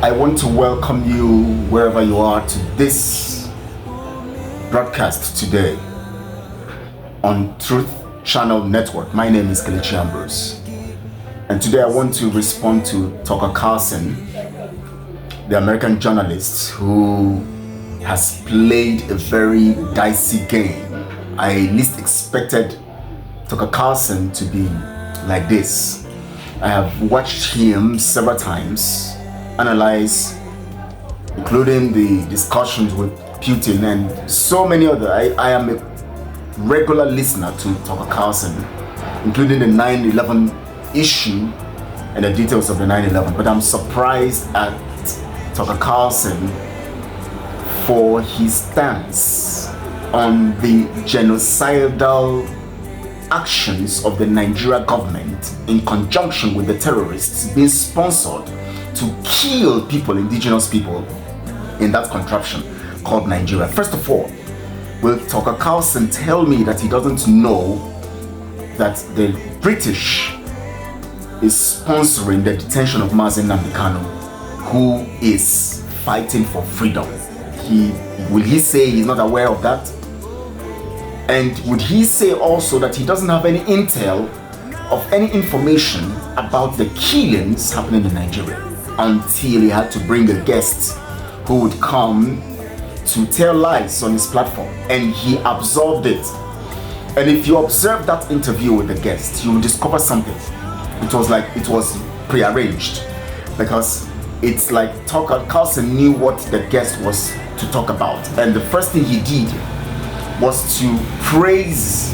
I want to welcome you wherever you are to this broadcast today on Truth Channel Network. My name is Kelechi Ambrose, and today I want to respond to Tucker Carlson, the American journalist who has played a very dicey game. I least expected Tucker Carlson to be like this. I have watched him several times analyze, including the discussions with Putin and so many other. I am a regular listener to Tucker Carlson, including the 9/11 issue and the details of the 9/11. But I'm surprised at Tucker Carlson for his stance on the genocidal actions of the Nigeria government in conjunction with the terrorists being sponsored to kill people, indigenous people, in that contraption called Nigeria. First of all, will Tucker Carlson tell me that he doesn't know that the British is sponsoring the detention of Mazi Nnamdi Kanu, who is fighting for freedom? Will he say he's not aware of that? And would he say also that he doesn't have any intel of any information about the killings happening in Nigeria until he had to bring a guest who would come to tell lies on his platform, and he absorbed it? And if you observe that interview with the guest, you will discover something. It was like it was prearranged, because it's like Tucker Carlson knew what the guest was to talk about, and the first thing he did was to praise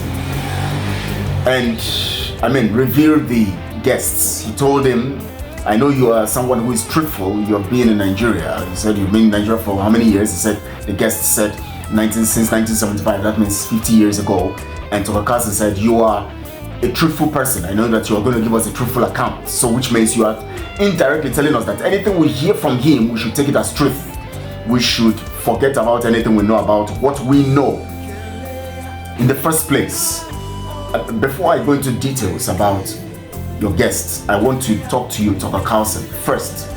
and revere the guests. He told him, I know you are someone who is truthful. You have been in Nigeria. He said, you've been in Nigeria for how many years? He said, the guest said, since 1975. That means 50 years ago. And Tucker Carlson said, you are a truthful person. I know that you are going to give us a truthful account. So which means you are indirectly telling us that anything we hear from him, we should take it as truth. We should forget about anything we know about what we know in the first place. Before I go into details about your guests, I want to talk to you, Tucker Carlson. First,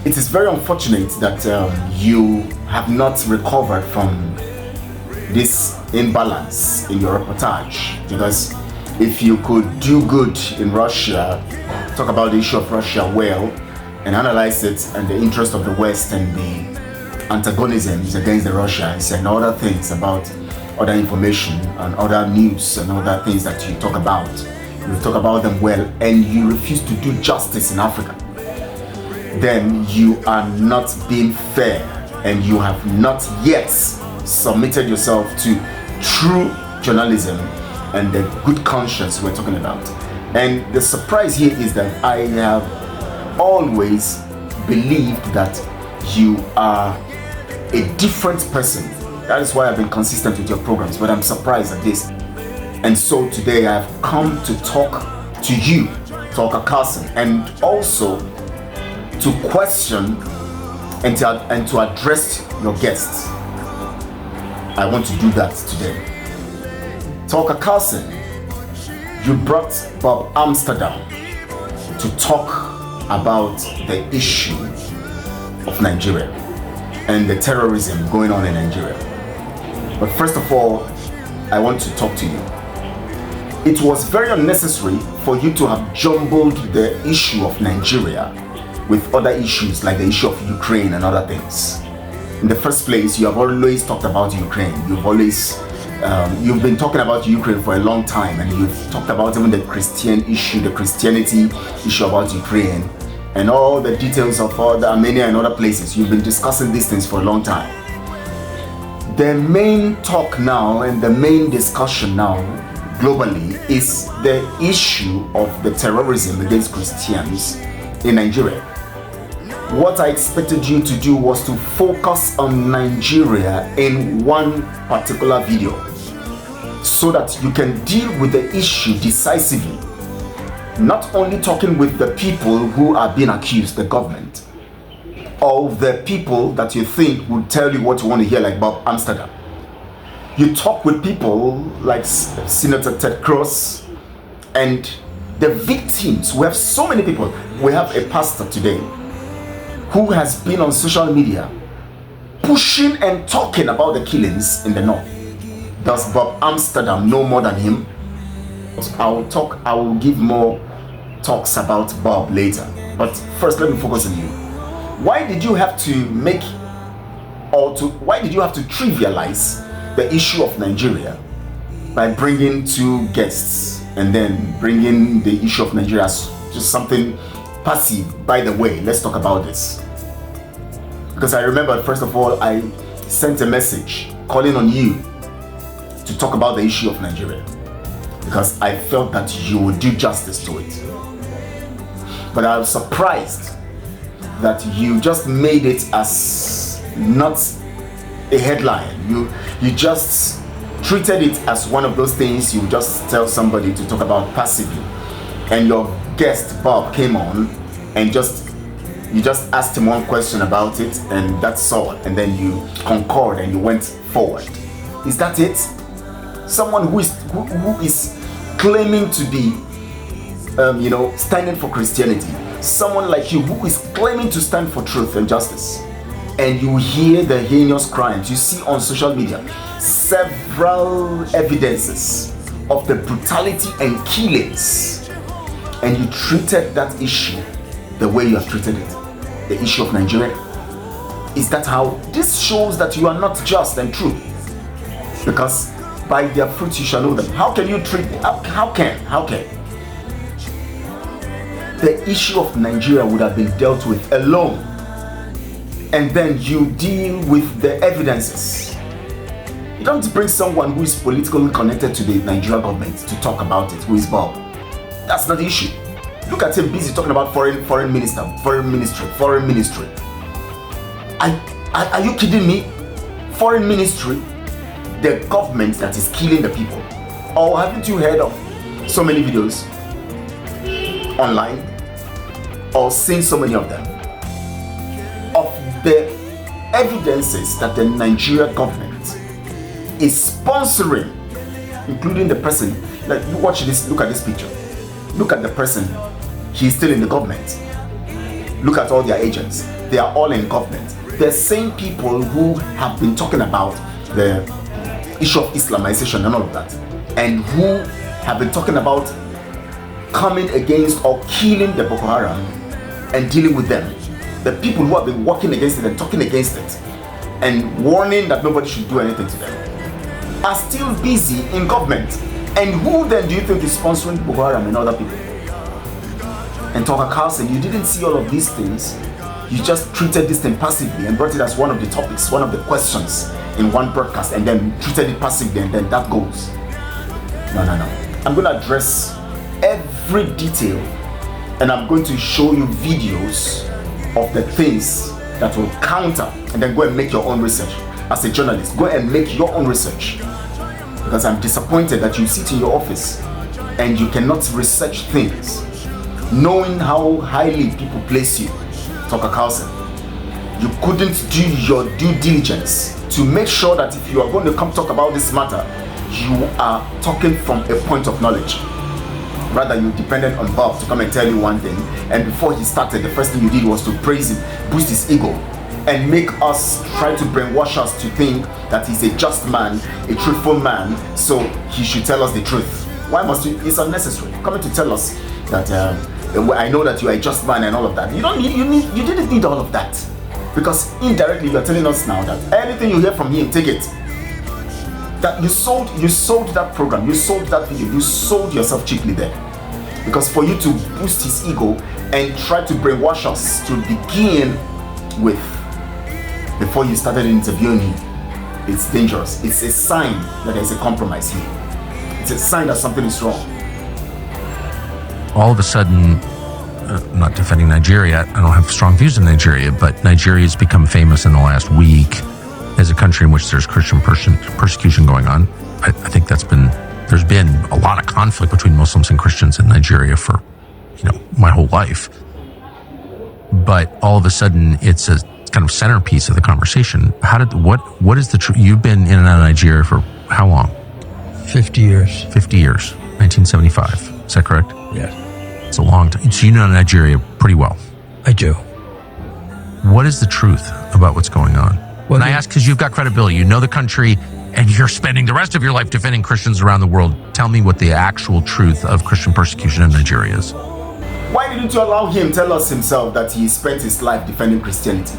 it is very unfortunate that you have not recovered from this imbalance in your reportage, because if you could do good in Russia, talk about the issue of Russia well, and analyze it and the interest of the West and the antagonisms against the Russians and other things about other information and other news and other things that you talk about. You talk about them well, and you refuse to do justice in Africa. Then you are not being fair, and you have not yet submitted yourself to true journalism and the good conscience we're talking about. And the surprise here is that I have always believed that you are a different person. That is why I've been consistent with your programs, but I'm surprised at this. And so today I've come to talk to you, Tucker Carlson, and also to question and to address your guests. I want to do that today. Tucker Carlson, you brought Bob Amsterdam to talk about the issue of Nigeria and the terrorism going on in Nigeria. But first of all, I want to talk to you. It was very unnecessary for you to have jumbled the issue of Nigeria with other issues like the issue of Ukraine and other things. In the first place, you have always talked about Ukraine. You've been talking about Ukraine for a long time, and you've talked about even the Christianity issue about Ukraine, and all the details of all the Armenia and other places. You've been discussing these things for a long time. The main talk now and the main discussion now globally is the issue of the terrorism against Christians in Nigeria. What I expected you to do was to focus on Nigeria in one particular video so that you can deal with the issue decisively. Not only talking with the people who are being accused, the government, or the people that you think would tell you what you want to hear, like Bob Amsterdam. You talk with people like Senator Ted Cruz and The victims, we have so many people. We have a pastor today who has been on social media pushing and talking about the killings in the north. Does Bob Amsterdam know more than him? I will give more talks about Bob later. But first, let me focus on you. Why did you have to trivialize the issue of Nigeria by bringing two guests and then bringing the issue of Nigeria as just something passive? By the way, let's talk about this. Because I remember, first of all, I sent a message calling on you to talk about the issue of Nigeria, because I felt that you would do justice to it. But I was surprised that you just made it as not a headline. You just treated it as one of those things you just tell somebody to talk about passively. And your guest Bob came on and you just asked him one question about it, and that's all. And then you concurred and you went forward. Is that it? Someone who is claiming to be standing for Christianity, someone like you who is claiming to stand for truth and justice, and you hear the heinous crimes you see on social media, several evidences of the brutality and killings, and you treated that issue the way you have treated it, the issue of Nigeria. Is that how? This shows that you are not just and true, because by their fruits you shall know them. How can you treat them? How can the issue of Nigeria would have been dealt with alone, and then you deal with the evidences? You don't bring someone who is politically connected to the Nigerian government to talk about it, who is Bob. That's not the issue. Look at him busy talking about foreign ministry. Are you kidding me? Foreign ministry, the government that is killing the people. Or haven't you heard of so many videos online, or seen so many of them, of the evidences that the Nigeria government is sponsoring, including the person? Like, you watch this, look at this picture. Look at the person. He's still in the government. Look at all their agents. They are all in government. The same people who have been talking about the issue of Islamization and all of that, and who have been talking about coming against or killing the Boko Haram and dealing with them. The people who have been working against it and talking against it and warning that nobody should do anything to them are still busy in government. And who then do you think is sponsoring Boko Haram and other people? And Dr. Carlson, you didn't see all of these things. You just treated this thing passively and brought it as one of the topics, one of the questions in one broadcast, and then treated it passively, and then that goes. No. I'm going to address every detail, and I'm going to show you videos of the things that will counter, and then go and make your own research. As a journalist, go and make your own research, because I'm disappointed that you sit in your office and you cannot research things, knowing how highly people place you. Dr. Carlson, you couldn't do your due diligence to make sure that if you are going to come talk about this matter, you are talking from a point of knowledge. Rather, you depended on Bob to come and tell you one thing, and before he started, the first thing you did was to praise him, boost his ego, and make us try to brainwash us to think that he's a just man, a truthful man, so he should tell us the truth. Why must you? It's unnecessary. Coming to tell us that I know that you are a just man and all of that. You didn't need all of that, because indirectly you are telling us now that anything you hear from him, take it. That you sold that program, you sold that video, you sold yourself cheaply there. Because for you to boost his ego and try to brainwash us to begin with, before you started interviewing him, it's dangerous. It's a sign that there's a compromise here. It's a sign that something is wrong. All of a sudden, not defending Nigeria, I don't have strong views in Nigeria, but Nigeria has become famous in the last week as a country in which there's Christian persecution going on. I think there's been a lot of conflict between Muslims and Christians in Nigeria for, my whole life. But all of a sudden, it's a kind of centerpiece of the conversation. What is the truth? You've been in and out of Nigeria for how long? 50 years. 50 years, 1975. Is that correct? Yes. a long time. So you know Nigeria pretty well. I do. What is the truth about what's going on? Well, and I ask because you've got credibility. You know the country, and you're spending the rest of your life defending Christians around the world. Tell me what the actual truth of Christian persecution in Nigeria is. Why didn't you allow him tell us himself that he spent his life defending Christianity?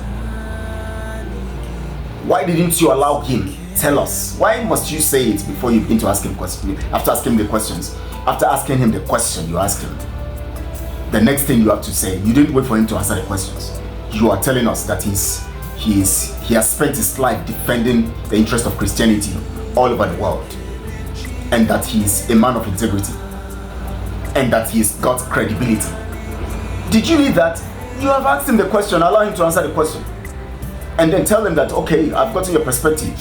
Why didn't you allow him tell us? Why must you say it before you begin to ask him questions? After asking the questions, after asking him the question you asked him, the next thing you have to say, you didn't wait for him to answer the questions. You are telling us that he has spent his life defending the interest of Christianity all over the world, and that he is a man of integrity, and that he's got credibility. Did you read that? You have asked him the question, allow him to answer the question, and then tell him that, okay, I've gotten your perspective.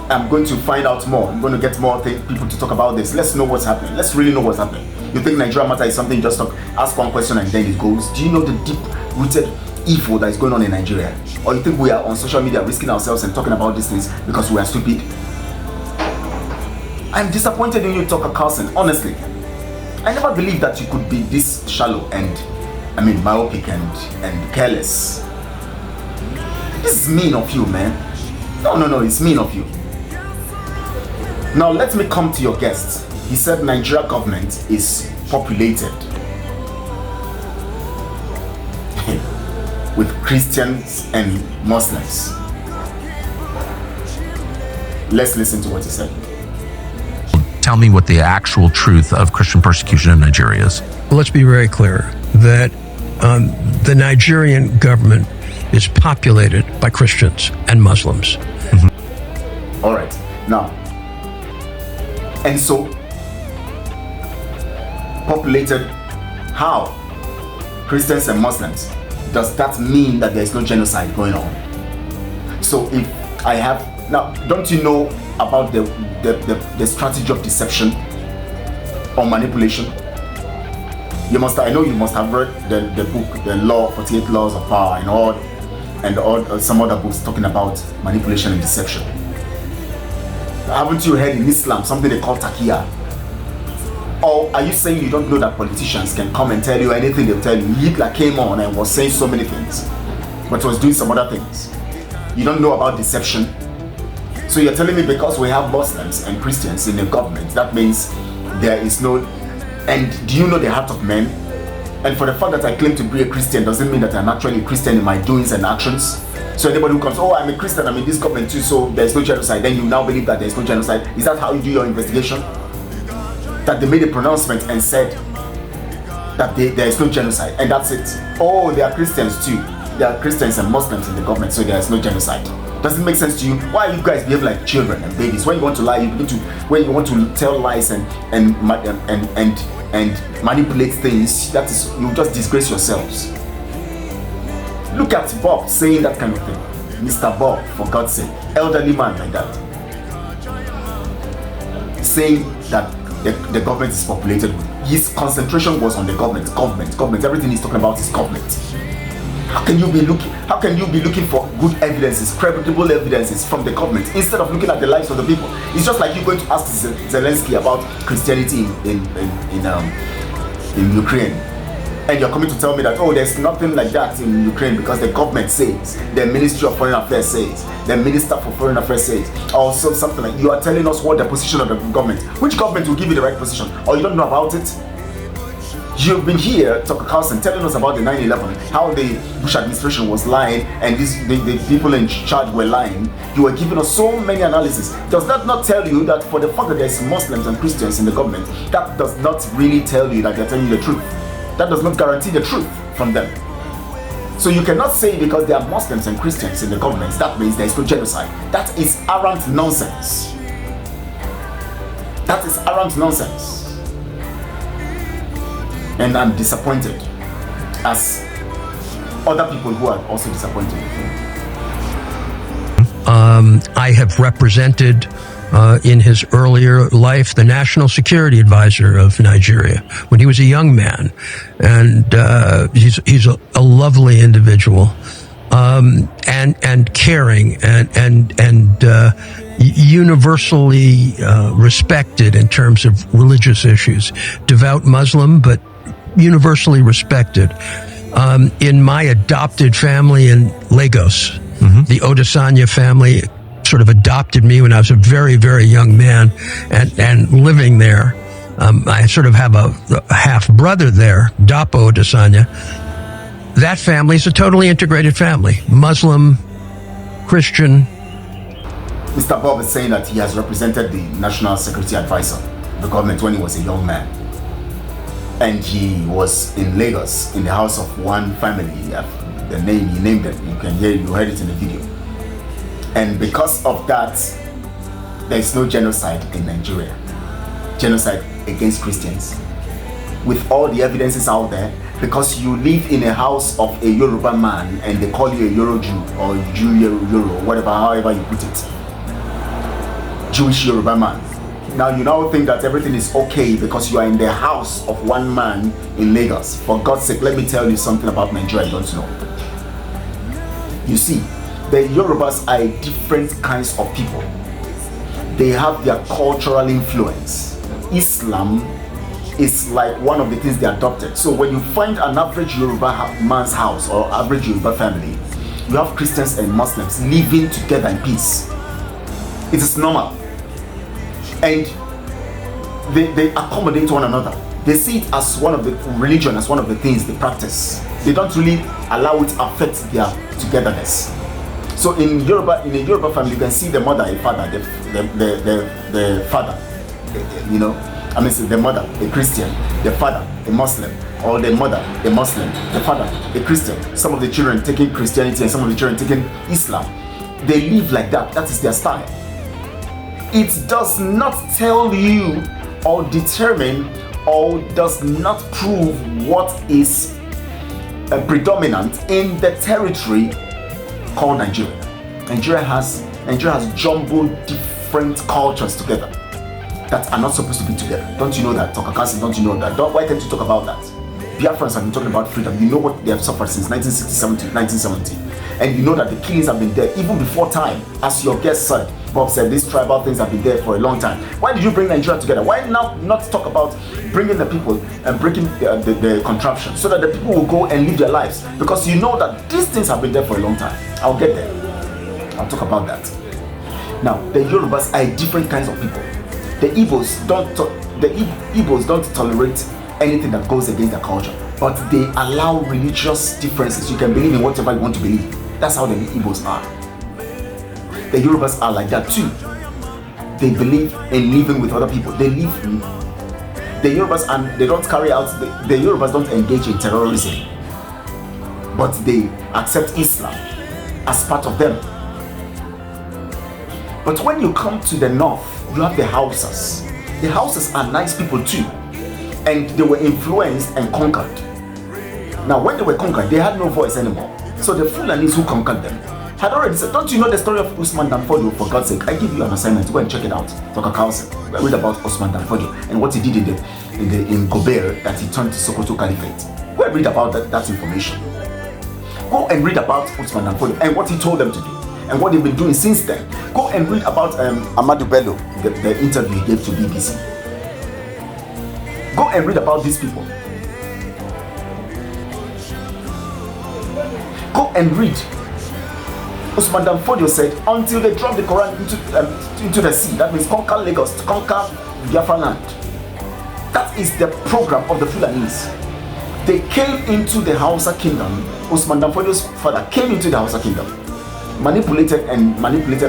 I'm going to find out more. I'm going to get more people to talk about this. Let's know what's happening. Let's really know what's happening. You think Nigeria matter is something you just ask one question and then it goes? Do you know the deep-rooted evil that is going on in Nigeria? Or you think we are on social media risking ourselves and talking about these things because we are stupid? I'm disappointed in you, Tucker Carlson, honestly. I never believed that you could be this shallow and, myopic and careless. This is mean of you, man. No, it's mean of you. Now let me come to your guest. He said Nigeria government is populated with Christians and Muslims. Let's listen to what he said. Tell me what the actual truth of Christian persecution in Nigeria is. Well, let's be very clear that the Nigerian government is populated by Christians and Muslims. Mm-hmm. All right. Now, and so, populated how? Christians and Muslims. Does that mean that there is no genocide going on? So if I have, now, don't you know about the strategy of deception or manipulation? I know you must have read the book, the Law, 48 Laws of Power, and some other books talking about manipulation and deception. Haven't you heard in Islam something they call taqiyya? Or are you saying you don't know that politicians can come and tell you anything they'll tell you? Hitler came on and was saying so many things, but was doing some other things. You don't know about deception? So you're telling me because we have Muslims and Christians in the government, that means there is no... And do you know the heart of men? And for the fact that I claim to be a Christian doesn't mean that I'm actually a Christian in my doings and actions. So anybody who comes, oh, I'm a Christian, I'm in this government too, so there's no genocide, then you now believe that there's no genocide. Is that how you do your investigation? That they made a pronouncement and said that there is no genocide, and that's it. Oh, they are Christians too. There are Christians and Muslims in the government, so there is no genocide. Does it make sense to you? Why you guys behave like children and babies? When you want to lie, when you want to tell lies and manipulate things, that is, you just disgrace yourselves. Look at Bob saying that kind of thing. Mr. Bob, for God's sake, elderly man like that, saying that the government is populated with. His concentration was on the government. Everything he's talking about is government. How can you be looking for good evidences, credible evidences from the government instead of looking at the lives of the people? It's just like you going to ask Zelensky about Christianity in Ukraine, and you're coming to tell me that, oh, there's nothing like that in Ukraine because the government says, the Ministry of Foreign Affairs says, the Minister for Foreign Affairs says, or something like. You are telling us what the position of the government. Which government will give you the right position? Or you don't know about it? You've been here, Tucker Carlson, telling us about the 9/11, how the Bush administration was lying and the people in charge were lying. You were giving us so many analyses. Does that not tell you that for the fact that there's Muslims and Christians in the government, that does not really tell you that they're telling you the truth? That does not guarantee the truth from them. So you cannot say because there are Muslims and Christians in the government, that means there is no genocide. That is arrant nonsense. That is arrant nonsense. And I'm disappointed, as other people who are also disappointed. I have represented in his earlier life the National Security Advisor of Nigeria when he was a young man, and he's a lovely individual, and caring and universally respected in terms of religious issues. Devout Muslim, but universally respected. In my adopted family in Lagos, the Odesanya family sort of adopted me when I was a very, very young man, and living there. I sort of have a half brother there, Dapo Odesanya. That family is a totally integrated family, Muslim, Christian. Mr. Bob is saying that he has represented the National Security Advisor, the government, when he was a young man. And he was in Lagos, in the house of one family. The name, he named them. You can hear, you heard it in the video. And because of that, there is no genocide in Nigeria. Genocide against Christians. With all the evidences out there, because you live in a house of a Yoruba man and they call you a Euro Jew or Jew Euro, whatever, however you put it. Jewish Yoruba man. Now you now think that everything is okay because you are in the house of one man in Lagos. For God's sake, let me tell you something about Nigeria you don't know. You see, the Yorubas are different kinds of people. They have their cultural influence. Islam is like one of the things they adopted. So when you find an average Yoruba man's house or average Yoruba family, you have Christians and Muslims living together in peace. It is normal. And they accommodate one another. They see it as one of the religion, as one of the things they practice. They don't really allow it to affect their togetherness. So in a Yoruba family, you can see the mother, a father, the father, you know, I mean, the mother, a Christian, the father, a Muslim, or the mother, a Muslim, the father, a Christian. Some of the children taking Christianity and some of the children taking Islam. They live like that. That is their style. It does not tell you or determine or does not prove what is predominant in the territory called Nigeria. Nigeria has jumbled different cultures together that are not supposed to be together. Don't you know that? Carlson, don't you know that? Why can't you talk about that? Biafrans have been talking about freedom. You know what they have suffered since 1967 to 1970. And you know that the killings have been there even before time. As your guest said, Bob said, these tribal things have been there for a long time. Why did you bring Nigeria together? Why not talk about bringing the people and breaking the contraption so that the people will go and live their lives? Because you know that these things have been there for a long time. I'll get there. I'll talk about that. Now, the Yorubas are different kinds of people. The Igbos don't tolerate anything that goes against their culture, but they allow religious differences. You can believe in whatever you want to believe. That's how the Igbos are. The Yorubas are like that too. They believe in living with other people. The Yorubas, and they don't carry out, the Yorubas don't engage in terrorism, but they accept Islam as part of them. But when you come to the north, you have the Hausas. The Hausas are nice people too, and they were influenced and conquered. Now when they were conquered, they had no voice anymore. So the Fulanis who conquered them had already said, don't you know the story of Usman Danfodio? For God's sake, I give you an assignment, go and check it out. Dr. Carlson, read about Usman Danfodio and what he did in Gobert, that he turned to Sokoto Caliphate. Go and read about that information. Go and read about Usman Danfodio and what he told them to do and what they've been doing since then. Go and read about Amadou Bello, the interview he gave to BBC. Go and read about these people. Go and read. Usman Danfodio said, until they drop the Quran into the sea, that means conquer Lagos, conquer Biafra land. That is the program of the Fulanis. They came into the Hausa kingdom. Usman Danfodio's father came into the Hausa kingdom, manipulated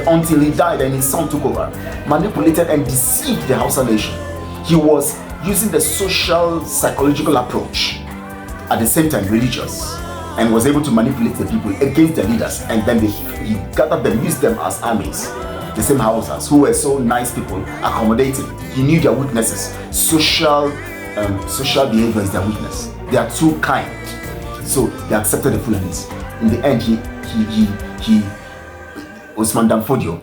until he died and his son took over, manipulated and deceived the Hausa nation. He was using the social psychological approach, at the same time religious, and was able to manipulate the people against the leaders, and then he gathered them, used them as armies. The same Hausas who were so nice people, accommodating. He knew their weaknesses. Social behavior is their weakness. They are too kind, so they accepted the Fulanis. In the end, Usman Danfodio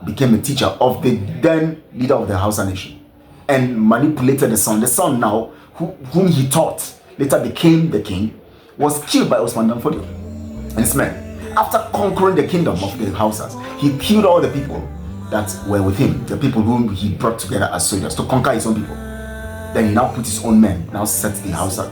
became a teacher of the then leader of the Hausa nation and manipulated the son. The son now, whom he taught, later became the king, was killed by Usman Danfodio and his men. After conquering the kingdom of the Hausas, he killed all the people that were with him, the people whom he brought together as soldiers to conquer his own people. Then he now put his own men, now set the house, the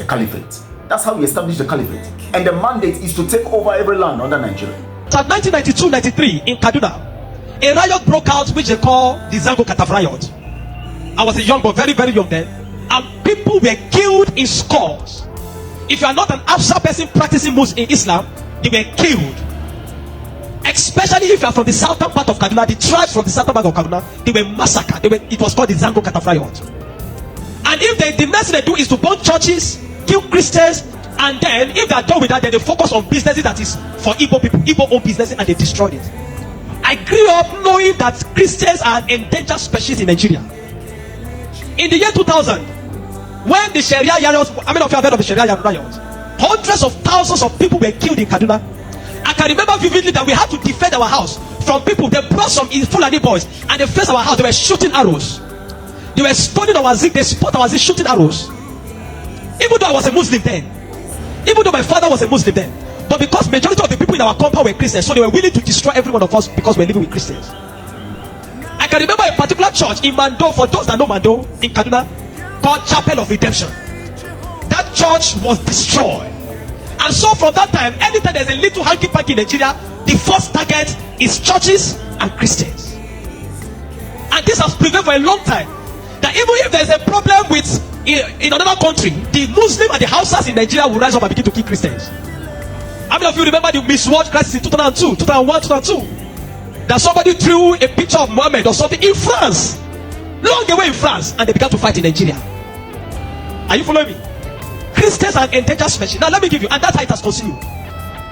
caliphate. That's how he established the caliphate. And the mandate is to take over every land under Nigeria. So 1992-93 in Kaduna, a riot broke out which they call the Zango Kataf riot. I was a young boy, very, very young then, and people were killed in scores. If you are not an Afsa person practicing Muslim in Islam, they were killed. Especially if you are from the southern part of Kaduna, the tribes from the southern part of Kaduna, they were massacred. It was called the Zango Kataf riot. And if the next thing they do is to burn churches, kill Christians, and then if they are done with that, then they focus on businesses that is for Igbo people, Igbo owned businesses, and they destroyed it. I grew up knowing that Christians are an endangered species in Nigeria. In the year 2000, when the Sharia riots, how many of you have heard of the Sharia riots? Hundreds of thousands of people were killed in Kaduna. I can remember vividly that we had to defend our house from people. They brought some Fulani boys and they faced our house. They were shooting arrows. They were stoning our zik. They spot our zik, shooting arrows. Even though I was a Muslim then, even though my father was a Muslim then, but because majority of the people in our compound were Christians, so they were willing to destroy every one of us because we're living with Christians. I can remember a particular church in Mando, for those that know Mando, in Kaduna, called Chapel of Redemption. That church was destroyed. And so from that time, anytime there's a little hanky-panky in Nigeria, the first target is churches and Christians. And this has prevailed for a long time. That even if there's a problem with in another country, the Muslim and the Hausas in Nigeria will rise up and begin to kill Christians. How many of you remember the miswatch crisis in 2002, 2001, 2002? That somebody threw a picture of Muhammad or something in France, long away in France, and they began to fight in Nigeria. Are you following me? Christians are endangered species. Now let me give you, and that's how it has continued.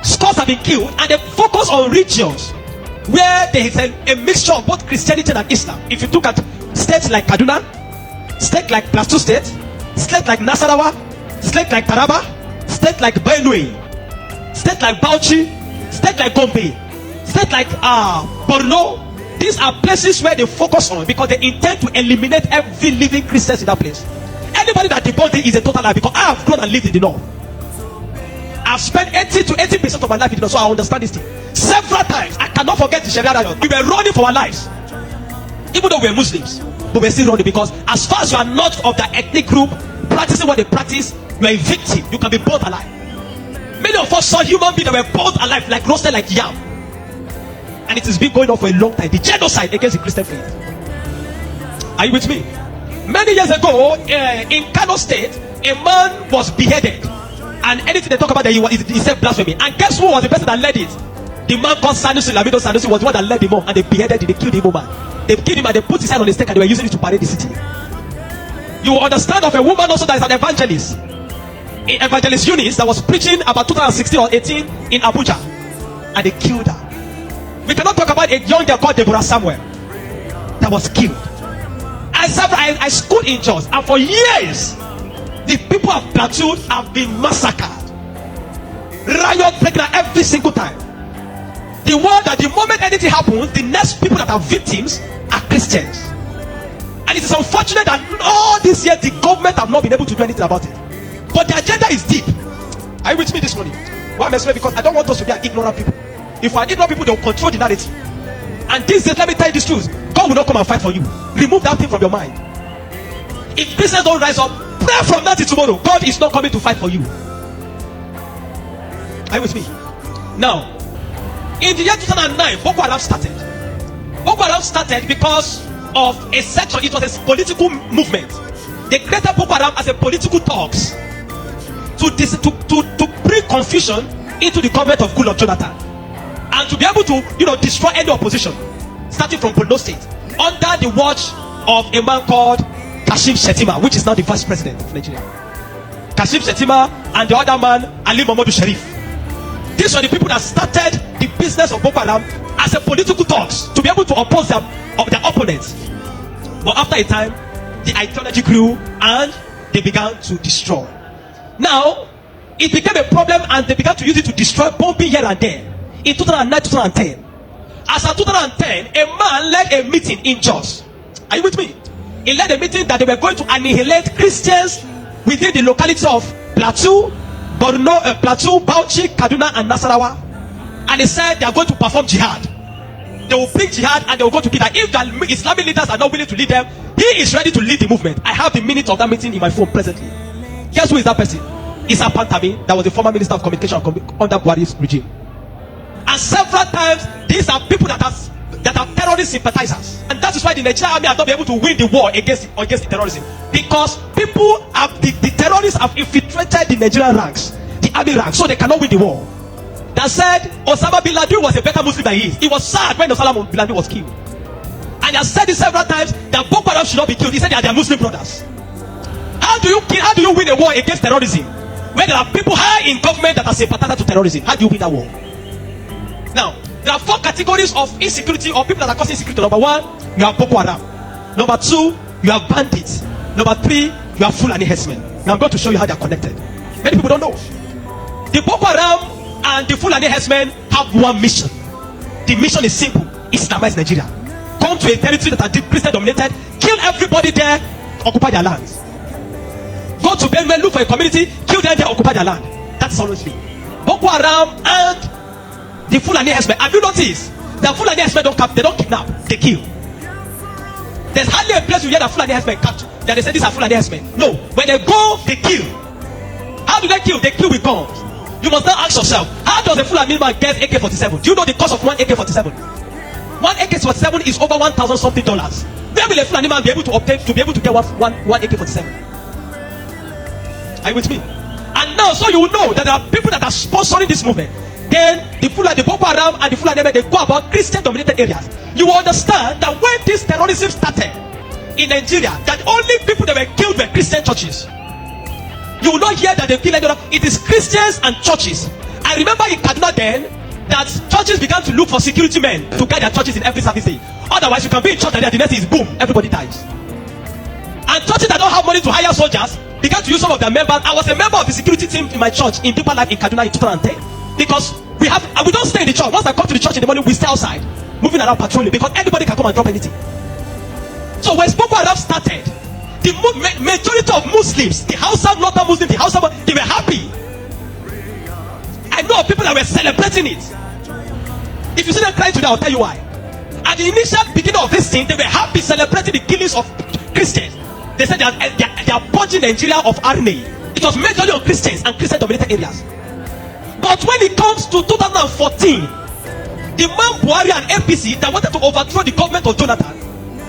Scores have been killed, and they focus on regions where there is a mixture of both Christianity and Islam. If you look at states like Kaduna, states like Plateau State, states like Nasarawa, states like Taraba, states like Benue, states like Bauchi, states like Gombe, states like Borno. These are places where they focus on because they intend to eliminate every living Christian in that place. Anybody that debunks it is a total lie, because I have grown and lived in the north. I've spent 80 to 80% of my life in the north, so I understand this thing. Several times, I cannot forget the Sharia riot. We were running for our lives, even though we were Muslims, but we're still running, because as far as you are not of that ethnic group practicing what they practice, you are a victim. You can be burnt alive. Many of us saw human beings that were burnt alive, like roasted like yam, and it has been going on for a long time. The genocide against the Christian faith. Are you with me? Many years ago, in Kano State, a man was beheaded, and anything they talk about that he said blasphemy. And guess who was the person that led it? The man called Sanusi Lamido Sanusi was the one that led him on, and they beheaded him. They killed him, man. They killed him and they put his head on the stake, and they were using it to parade the city. You understand of a woman also that is an evangelist, Evangelist Eunice, that was preaching about 2016 or 18 in Abuja, and they killed her. We cannot talk about a young girl called Deborah Samuel that was killed. I schooled in Jos, and for years the people of Plateau have been massacred. Riot breaking out every single time. The word that the moment anything happens, the next people that are victims are Christians. And it is unfortunate that all these years the government have not been able to do anything about it. But the agenda is deep. Are you with me this morning? Why am I saying? Because I don't want us to be an ignorant people. If we are ignorant people, they will control the narrative. And this is, let me tell you this truth, God will not come and fight for you. Remove that thing from your mind. If Christians don't rise up, pray from now till tomorrow. God is not coming to fight for you. Are you with me? Now, in the year 2009, Boko Haram started. Boko Haram started because of a section. It was a political movement. They created Boko Haram as a political talks to bring confusion into the government of Goodluck Jonathan, and to be able to, destroy any opposition, starting from Borno State, under the watch of a man called Kashim Shettima, which is now the vice president of Nigeria. Kashim Shettima and the other man, Ali Mohammed Sharif. These were the people that started the business of Boko Haram as a political talks to be able to oppose their opponents. But after a time, the ideology grew and they began to destroy. Now, it became a problem and they began to use it to destroy, bombing here and there. In 2009, 2010. As of 2010, a man led a meeting in Jos. Are you with me? He led a meeting that they were going to annihilate Christians within the locality of Plateau, Borno, Plateau, Bauchi, Kaduna, and Nasarawa. And they said they are going to perform jihad. they will bring jihad and they will go to kill. If the Islamic leaders are not willing to lead them, he is ready to lead the movement. I have the minutes of that meeting in my phone presently. Guess who is that person? Issa Pantami, that was the former Minister of Communication under Buhari's regime. And several times, these are people that are terrorist sympathizers. And that is why the Nigerian army has not been able to win the war against the terrorism. Because people have, the terrorists have infiltrated the Nigerian ranks, the army ranks, so they cannot win the war. That said, Osama bin Laden was a better Muslim than he is. He was sad when Osama bin Laden was killed. And he has said it several times that Boko Haram should not be killed. He said they are their Muslim brothers. How do you win a war against terrorism when there are people high in government that are sympathizers to terrorism? How do you win that war? Now, there are 4 categories of insecurity or people that are causing insecurity. Number 1, you have Boko Haram. Number 2, you have bandits. Number 3, you have Fulani herdsmen. Now I'm going to show you how they are connected. Many people don't know. The Boko Haram and the Fulani herdsmen have one mission. The mission is simple: Islamize Nigeria. Come to a territory that are Christian dominated, kill everybody there, occupy their lands. Go to Benue, look for a community, kill them there, occupy their land. That's always me. Boko Haram and the Fulani herdsmen. Have you noticed that Fulani herdsmen they don't kidnap, they kill? There's hardly a place you hear that Fulani herdsmen capture that they say these are Fulani herdsmen. No, when they go, they kill. How do they kill? They kill with guns. You must now ask yourself, how does a Fulani man get AK-47? Do you know the cost of one AK-47? One AK-47 is over $1,000 something. Where will a Fulani man be able to obtain to be able to get one AK-47? Are you with me? And now, so you will know that there are people that are sponsoring this movement. Then the Boko Haram and the Fulani, they go about Christian-dominated areas. You will understand that when this terrorism started in Nigeria, that only people that were killed were Christian churches. You will not hear that they kill anyone. It is Christians and churches. I remember in Kaduna then that churches began to look for security men to guide their churches in every service day. Otherwise, you can be in church and the next is boom, everybody dies. And churches that don't have money to hire soldiers began to use some of their members. I was a member of the security team in my church in Deeper Life in Kaduna in 2010. Because we don't stay in the church. Once I come to the church in the morning, we stay outside, moving around patrolling, because anybody can come and drop anything. So when Boko Haram started, the majority of Muslims, the Hausa, Northern Muslims, they were happy. I know of people that were celebrating it. If you see them crying today, I'll tell you why. At the initial beginning of this thing, they were happy celebrating the killings of Christians. They said they are purging Nigeria of RNA. It was majorly on Christians and Christian-dominated areas. But when it comes to 2014, the man Buhari and APC that wanted to overthrow the government of Jonathan,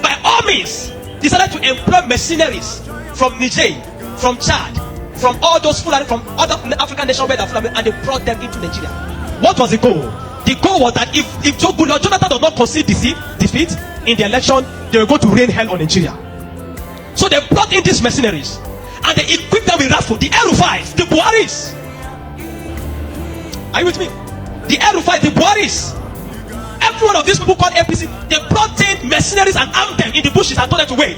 by all means, decided to employ mercenaries from Niger, from Chad, from all those Fulani, from other African nations where they are Fulani, and they brought them into Nigeria. What was the goal? The goal was that if Jonathan does not concede defeat in the election, they will go to rain hell on Nigeria. So they brought in these mercenaries and they equipped them with rifles, the Air-Rufais, the Buharis. Are you with me? The Air-Rufais, the Buharis. Every one of these people called APC, they brought in mercenaries and armed them in the bushes and told them to wait.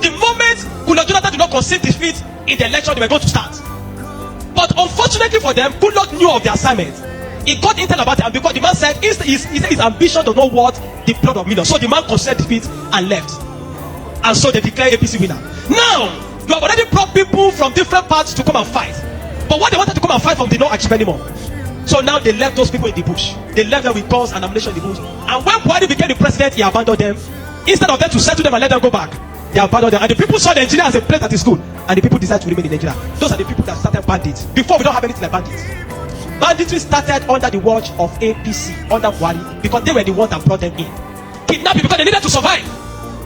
The moment Jonathan did not concede defeat in the election, they were going to start. But unfortunately for them, Goodluck knew of the assignment. He got intel about it, and because the man said he said his ambition does not worth the blood of millions. So the man conceded defeat and left. And so they declared APC winner. Now, you have already brought people from different parts to come and fight. But what they wanted to come and fight from did not achieve anymore. So now they left those people in the bush. They left them with guns and ammunition in the bush. And when Buhari became the president, he abandoned them. Instead of them to settle them and let them go back, they abandoned them. And the people saw Nigeria as a place that is good. And the people decided to remain in Nigeria. Those are the people that started bandits. Before, we don't have anything like bandits. Banditry started under the watch of APC, under Buhari, because they were the ones that brought them in. Kidnapping, because they needed to survive.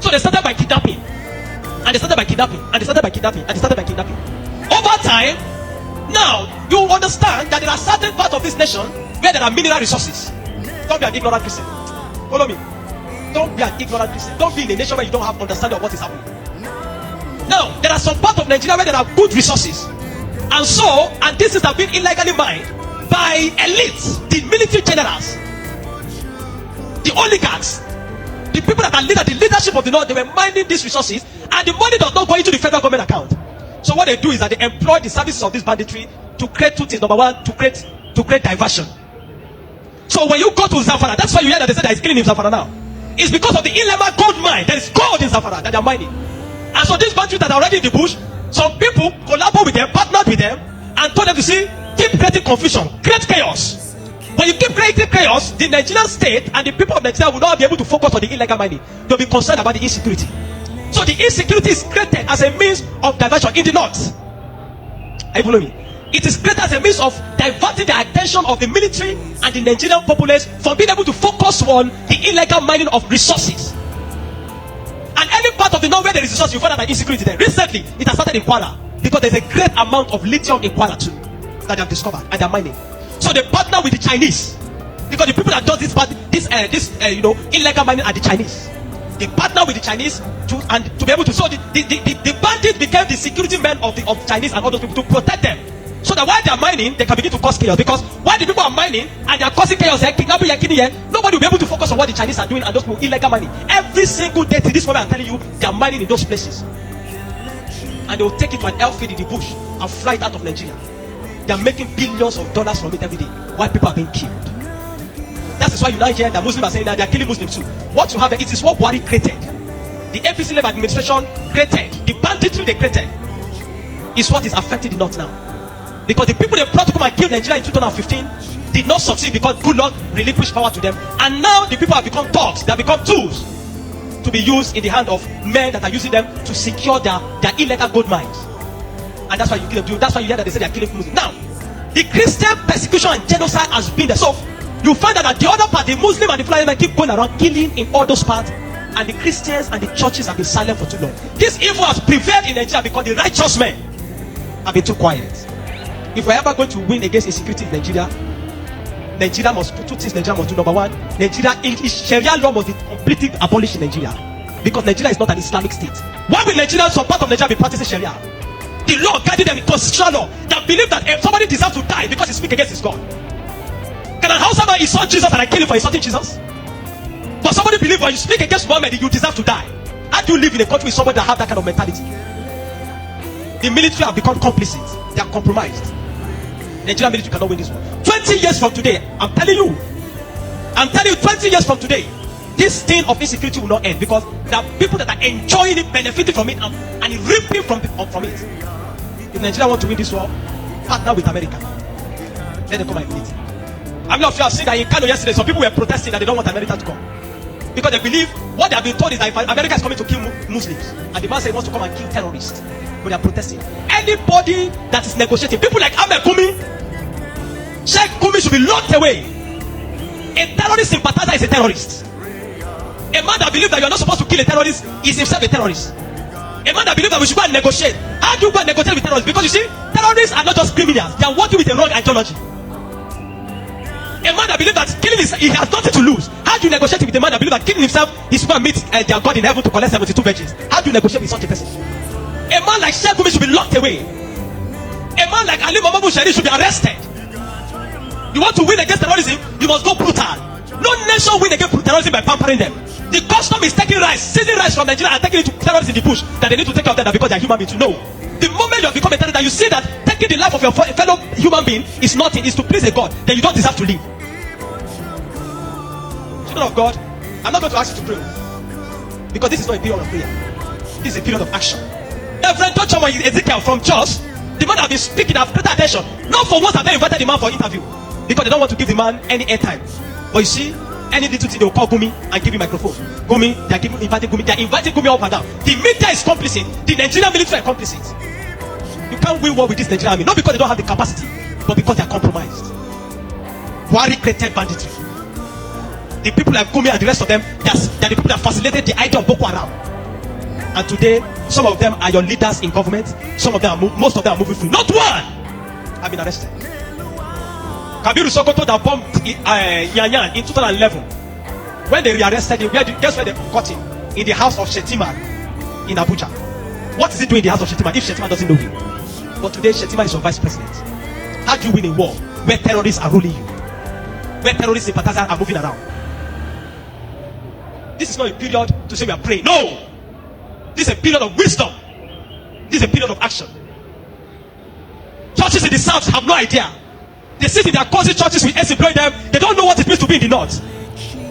So they started by kidnapping. And they started by kidnapping. And they started by kidnapping. And they started by kidnapping. Over time, now you understand that there are certain parts of this nation where there are mineral resources. Don't be an ignorant Christian. Follow me. Don't be an ignorant Christian. Don't be in a nation where you don't have understanding of what is happening. Now, there are some parts of Nigeria where there are good resources. And so, and this is have been illegally mined by elites, the military generals, the oligarchs, the people that are the leadership of the North. They were mining these resources, and the money does not go into the federal government account. So what they do is that they employ the services of this banditry to create two things. Number one, to create diversion. So when you go to Zamfara, that's why you hear that they say there is killing in Zamfara now. It's because of the Ilema gold mine. There is gold in Zamfara that they are mining. And so these bandits that are already in the bush, some people collaborate with them, partnered with them, and told them to see, keep creating confusion, create chaos. But you keep creating chaos, the Nigerian state and the people of Nigeria will not be able to focus on the illegal mining. They'll be concerned about the insecurity. So the insecurity is created as a means of diversion in the north. Are you following me? It is created as a means of diverting the attention of the military and the Nigerian populace from being able to focus on the illegal mining of resources. And any part of the north where there is resources, you find out that insecurity there. Recently, it has started in Kwara because there's a great amount of lithium in Kwara too that they have discovered and they're mining. So they partner with the Chinese because the people that do this illegal mining are the Chinese. They partner with the Chinese to be able to. So the bandits became the security men of Chinese and all those people to protect them. So that while they are mining, they can begin to cause chaos. Because while the people are mining and they are causing chaos, nobody will be able to focus on what the Chinese are doing and those people illegal mining. Every single day to this moment, I'm telling you, they are mining in those places. And they will take it to an airfield in the bush and fly it out of Nigeria. They are making billions of dollars from it every day while people are being killed. That is why you now hear that Muslims are saying that they are killing Muslims too. What you have, it is what Buhari created. The APC level administration created. The banditry they created is what is affecting the north now. Because the people they brought to come and kill Nigeria in 2015 did not succeed because good luck relinquished power to them. And now the people have become thugs. They have become tools to be used in the hand of men that are using them to secure their illegal gold mines. And that's why you kill them. That's why you hear that they say they are killing Muslims. Now, the Christian persecution and genocide has been there. So you find out that the other part, the Muslim and the Fulani keep going around killing in all those parts. And the Christians and the churches have been silent for too long. This evil has prevailed in Nigeria because the righteous men have been too quiet. If we're ever going to win against insecurity in Nigeria must do two things. Nigeria must do. Number one, Sharia law must be completely abolished in Nigeria because Nigeria is not an Islamic state. Why will Nigeria, some part of Nigeria, be practicing Sharia? The law guiding them in constitutional law that believe that if somebody deserves to die because he speaks against his God. Can a houseman insult Jesus and I kill him for insulting Jesus? But somebody believe when you speak against Muhammad, you deserve to die. How do you live in a country with somebody that have that kind of mentality? The military have become complicit. They are compromised. Nigerian military cannot win this war. 20 years from today, I'm telling you, 20 years from today, this thing of insecurity will not end because there are people that are enjoying it, benefiting from it, and reaping from it. If Nigeria want to win this war, partner with America. Let them come and win it. I'm not sure I've seen that in Kano yesterday, some people were protesting that they don't want America to come. Because they believe what they have been told is that if America is coming to kill Muslims, and the man said he wants to come and kill terrorists, but they are protesting. Anybody that is negotiating, people like Ahmed Kumi, Sheikh Kumi should be locked away. A terrorist sympathizer is a terrorist. A man that believes that you are not supposed to kill a terrorist is himself a terrorist. A man that believes that we should go and negotiate. How do you go and negotiate with terrorists? Because you see, terrorists are not just criminals. They are working with a wrong ideology. A man that believes that killing he has nothing to lose. How do you negotiate with a man that believes that killing himself is going to meet their God in heaven to collect 72 virgins? How do you negotiate with such a person? A man like Sheikh Gumi should be locked away. A man like Ali Mohamed Shari should be arrested. You want to win against terrorism, you must go brutal. No nation win against terrorism by pampering them. The custom is taking rice, seizing rice from Nigeria and taking it to terrorists in the bush that they need to take care of them because they are human beings. No. The moment you have become a terrorist, you see that taking the life of your fellow human being is nothing, is to please a God, then you don't deserve to live. Children of God, I'm not going to ask you to pray because this is not a period of prayer. This is a period of action. Reverend Dr. Ezekiel from Jos, the man that have been speaking, have created attention. Not for once have they invited the man for interview because they don't want to give the man any airtime. But you see, any little thing they will call Gumi and give him microphone. Gumi, they are inviting Gumi up and down. The media is complicit. The Nigerian military are complicit. You can't win war with this Nigerian army, not because they don't have the capacity, but because they are compromised. Buhari created banditry. The people like Gumi and the rest of them, they are the people that facilitated the idea of Boko Haram. And today, some of them are your leaders in government. Some of them, most of them are moving free. Not one have been arrested. Kabiru Sokoto that bombed Yanyan in 2011. When they rearrested him, guess where they caught him? In the house of Shetima in Abuja. What is he doing in the house of Shetima if Shetima doesn't know him? But today, Shetima is your vice president. How do you win a war where terrorists are ruling you? Where terrorist sympathizers are moving around? This is not a period to say we are praying. No! This is a period of wisdom. This is a period of action. Churches in the south have no idea. They sit in their cousin churches with employ them. They don't know what it means to be in the north.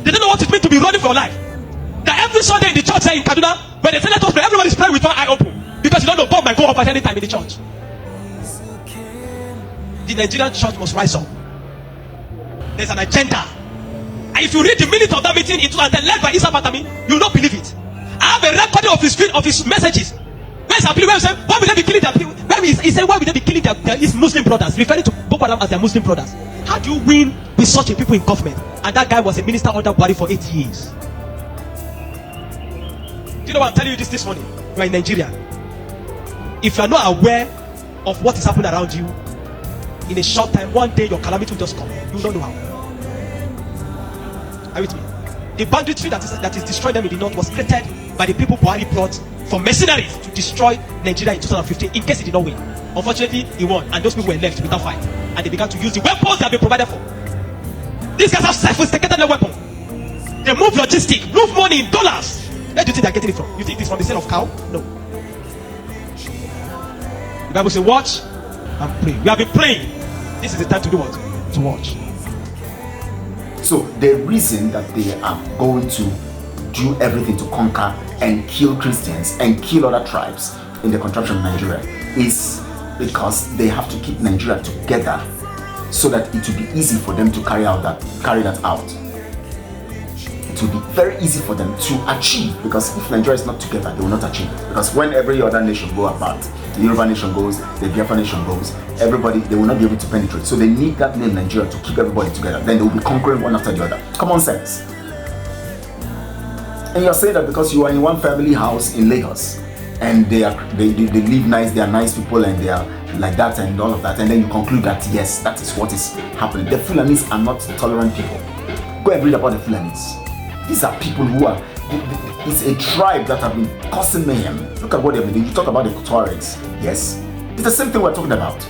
They don't know what it means to be running for your life. That every Sunday in the church here in Kaduna, when they say let us pray, everybody's praying with one eye open. Because you don't know bomb might go up at any time in the church. The Nigerian church must rise up. There's an agenda. And if you read the minutes of that meeting in 2010 led by Isa Batami, you will not believe it. I have a recording of his messages. Where's Abdul? Where he said, why would they be killing their people? He said, why would they be killing his Muslim brothers, referring to Boko Haram as their Muslim brothers? How do you win with such a people in government? And that guy was a minister under Buhari for 8 years. Do you know what I'm telling you this morning? You are in Nigeria. If you are not aware of what is happening around you, in a short time, one day your calamity will just come. You will not know how. Are you with me? The banditry that is destroying them in the north was created by the people Buhari brought for mercenaries to destroy Nigeria in 2015 in case he did not win. Unfortunately, he won, and those people were left without fight, and they began to use the weapons they have been provided for. These guys have sophisticated weapons. They move logistics, move money in dollars. Where do you think they're getting it from? You think it's from the sale of cow? No. The Bible says, watch and pray. We have been praying. This is the time to do what? To watch. So the reason that they are going to do everything to conquer and kill Christians and kill other tribes in the contraption of Nigeria is because they have to keep Nigeria together so that it will be easy for them to carry that out. It will be very easy for them to achieve, because if Nigeria is not together, they will not achieve. Because when every other nation go apart, the Yoruba nation goes, the Biafra nation goes, everybody, they will not be able to penetrate. So they need that name Nigeria to keep everybody together. Then they will be conquering one after the other. Common sense. And you're saying that because you are in one family house in Lagos and they live nice, they are nice people and they are like that and all of that, and then you conclude that yes, that is what is happening. The Fulanis are not tolerant people. Go and read about the Fulanis. These are people who are, it's a tribe that have been causing mayhem. Look at what they've been doing. You talk about the Tuaregs, yes? It's the same thing we're talking about.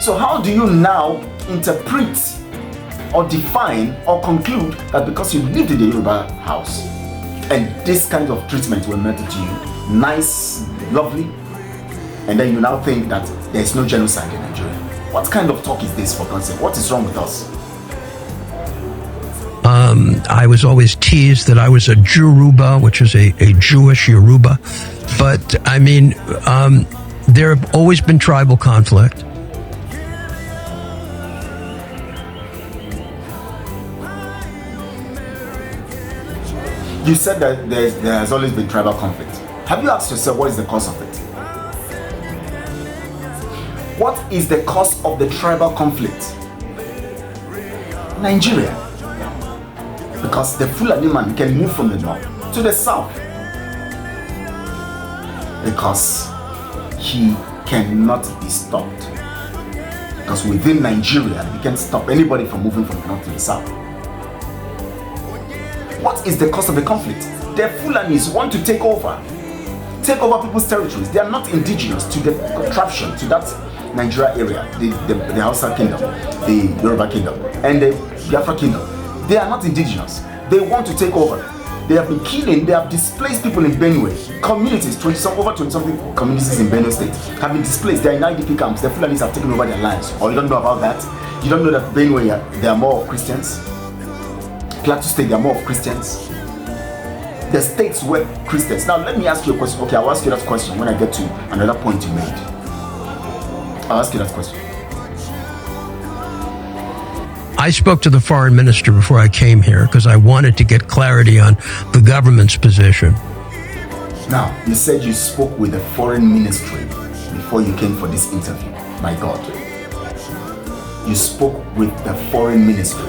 So how do you now interpret or define or conclude that because you lived in the Yoruba house and this kind of treatment were meted to you, nice, lovely, and then you now think that there is no genocide in Nigeria? What kind of talk is this, for God's sake? What is wrong with us? I was always teased that I was a Yoruba, which is a Jewish Yoruba. But, I mean, there have always been tribal conflict. You said that there has always been tribal conflict. Have you asked yourself what is the cause of it? What is the cause of the tribal conflict? Nigeria. Because the Fulani man can move from the north to the south. Because he cannot be stopped. Because within Nigeria, you can't stop anybody from moving from the north to the south. What is the cause of the conflict? The Fulanis want to take over people's territories. They are not indigenous to the contraption, to that Nigeria area, the Hausa kingdom, the Yoruba kingdom, and the Biafra kingdom. They are not indigenous. They want to take over. They have been killing, they have displaced people in Benue. Communities, over 20-something communities in Benue State have been displaced. They are in IDP camps. The Fulanis have taken over their lands. Or you don't know about that? You don't know that Benue, there are more Christians? Plateau State, there are more of Christians? The states were Christians. Now let me ask you a question. Okay, I'll ask you that question when I get to another point you made. I'll ask you that question. I spoke to the foreign minister before I came here because I wanted to get clarity on the government's position. Now, you said you spoke with the foreign ministry before you came for this interview. My God. You spoke with the foreign ministry.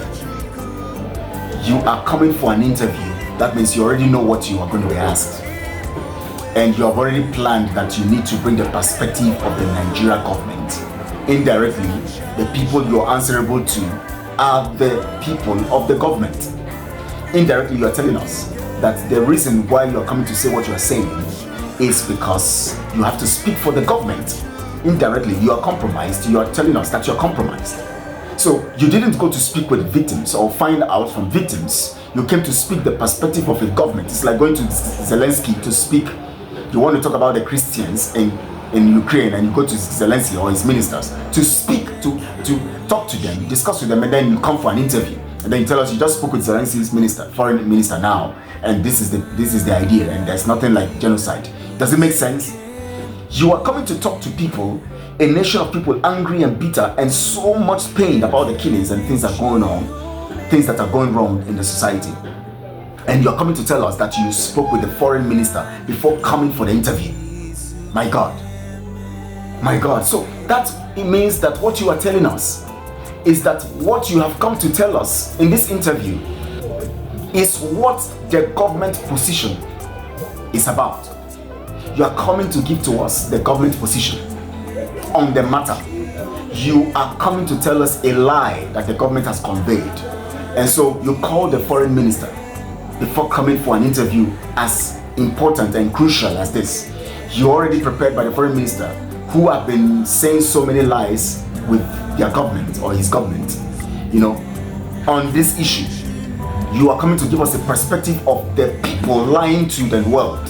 You are coming for an interview. That means you already know what you are going to be asked. And you have already planned that you need to bring the perspective of the Nigeria government. Indirectly, the people you are answerable to are the people of the government. Indirectly, you are telling us that the reason why you are coming to say what you are saying is because you have to speak for the government. Indirectly, you are compromised. You are telling us that you are compromised. So you didn't go to speak with victims or find out from victims. You came to speak the perspective of a government. It's like going to Zelensky to speak. You want to talk about the Christians in Ukraine, and you go to Zelensky or his ministers to speak, to talk to them, discuss with them, and then you come for an interview. And then you tell us you just spoke with Zelensky's foreign minister now, and this is the idea, and there's nothing like genocide. Does it make sense? You are coming to talk to people, a nation of people angry and bitter and so much pain about the killings and things that are going on, things that are going wrong in the society. And you're coming to tell us that you spoke with the foreign minister before coming for the interview. My God. My God. So that it means that what you are telling us is that what you have come to tell us in this interview is what the government position is about. You are coming to give to us the government position on the matter. You are coming to tell us a lie that the government has conveyed. And so you call the foreign minister before coming for an interview as important and crucial as this. You're already prepared by the foreign minister, who have been saying so many lies with their government or his government, on this issue. You are coming to give us a perspective of the people lying to the world.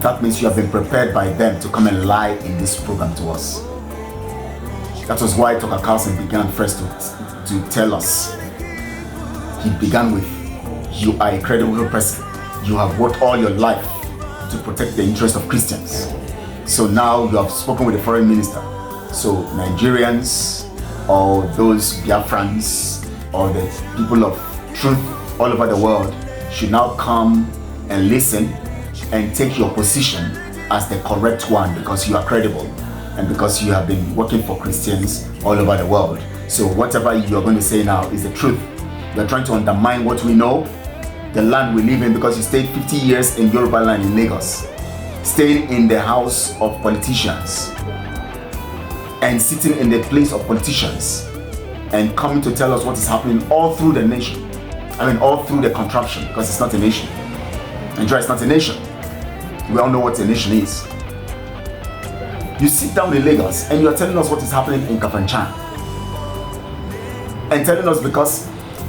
That means you have been prepared by them to come and lie in this program to us. That was why Dr. Carlson began first to tell us. He began with, you are a credible person. You have worked all your life to protect the interest of Christians. So now you have spoken with the foreign minister. So Nigerians or those Biafrans or the people of truth all over the world should now come and listen and take your position as the correct one, because you are credible and because you have been working for Christians all over the world. So whatever you are going to say now is the truth. You are trying to undermine what we know, the land we live in, because you stayed 50 years in Yoruba land in Lagos, staying in the house of politicians and sitting in the place of politicians and coming to tell us what is happening all through the nation. All through the contraption, because it's not a nation. Nigeria is not a nation. We all know what a nation is. You sit down in Lagos and you are telling us what is happening in Kafanchan. And telling us because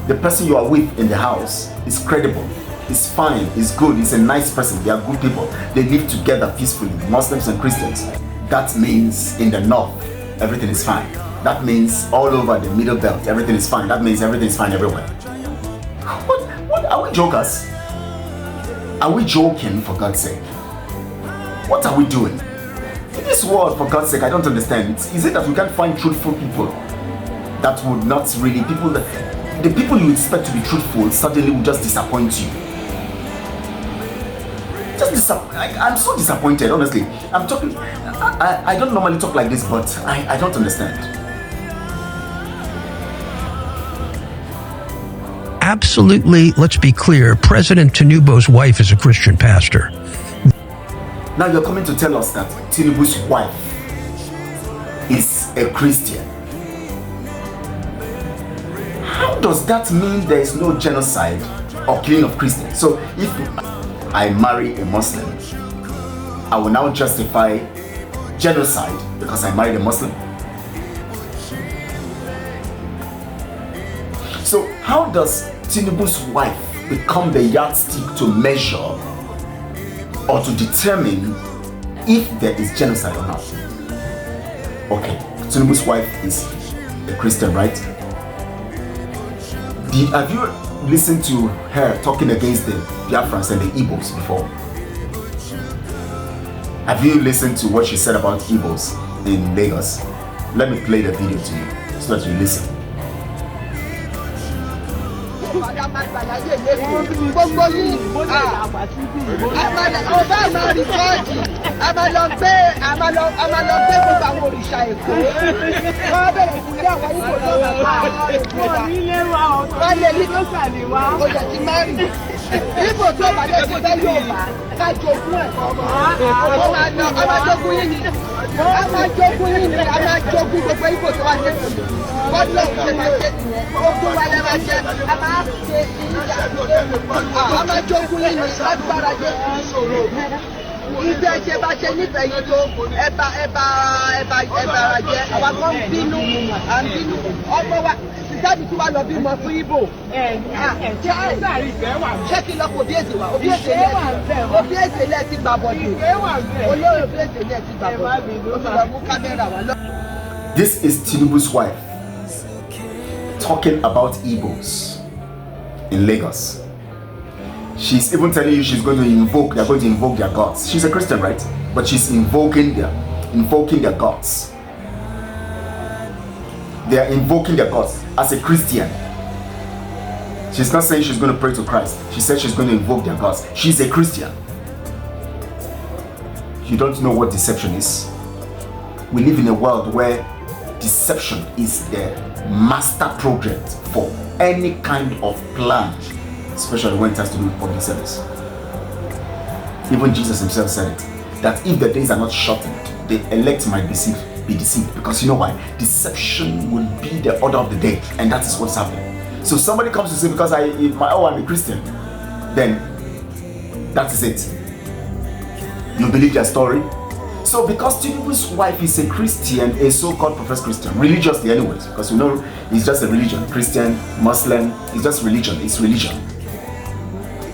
the person you are with in the house is credible, is fine, is good, is a nice person, they are good people, they live together peacefully, Muslims and Christians. That means in the north, everything is fine. That means all over the middle belt, everything is fine. That means everything is fine everywhere. What are we jokers? Are we joking, for God's sake? What are we doing? In this world, for God's sake, I don't understand. Is it that we can't find truthful people that would not really, the people you expect to be truthful suddenly will just disappoint you? I'm so disappointed, honestly. I'm talking, I don't normally talk like this, but I don't understand. Absolutely, let's be clear, President Tinubu's wife is a Christian pastor. Now you're coming to tell us that Tinubu's wife is a Christian. How does that mean there is no genocide or killing of Christians? So if I marry a Muslim, I will now justify genocide because I married a Muslim? So how does Tinubu's wife become the yardstick to measure or to determine if there is genocide or not? Okay, Tinubu's wife is a Christian, right? Have you listened to her talking against the Biafrans and the Igbos before? Have you listened to what she said about Igbos in Lagos? Let me play the video to you so that you listen. Gbogbo yìí a máa lọ gbé gbogbo àwọn òrìṣà Èkó wọ́n bẹ̀rẹ̀ sí ilé àwọn Ìgbò lọ́wọ́ wọ́n lè ní ọjà tí máa ń rìn Ìgbò tó bá lè ṣe bẹ́ẹ̀ yóò bá ká jogún ẹ̀ a máa jogún yìí ni a máa jogún gbogbo Ìgbò tó wá dé wọ́n lọ ṣe máa ṣe ogún wa lẹ́ máa jẹ a máa ṣe a máa jogún yìí ni lágbára jẹ́ ìgbé ẹ̀jẹ̀ bá ṣe nífẹ̀ẹ́ yìí tó ẹ̀bà ara jẹ́ àwọn kan bínú ọmọ wa sísáàbì tí wà lọ bímọ fún Ìgbò ṣé kí lọ kò bí èdè wa òbí èdè lẹ́ẹ̀ ti gbà bọ̀dé olóyè òbí èdè lẹ́ẹ̀ ti gbà bọ̀dé ó fi lọ mú kámẹ́rà wa lọ. This is Tinubu's wife talking about Igbos in Lagos. She's even telling you they're going to invoke their gods. She's a Christian, right? But she's invoking their gods They are invoking their gods as a Christian. She's not saying she's going to pray to Christ. She said she's going to invoke their gods. She's a Christian. You don't know what deception is. We live in a world where deception is the master project for any kind of plan, especially when it has to do with public service. Even Jesus himself said it, that if the days are not shortened, the elect might be deceived. Because you know why? Deception will be the order of the day, and that is what's happening. So somebody comes to say, because I'm a Christian, then that is it. You believe their story. So because Tinubu's wife is a Christian, a so-called professed Christian, religiously anyways, because we know it's just a religion, Christian, Muslim, it's just religion, it's religion.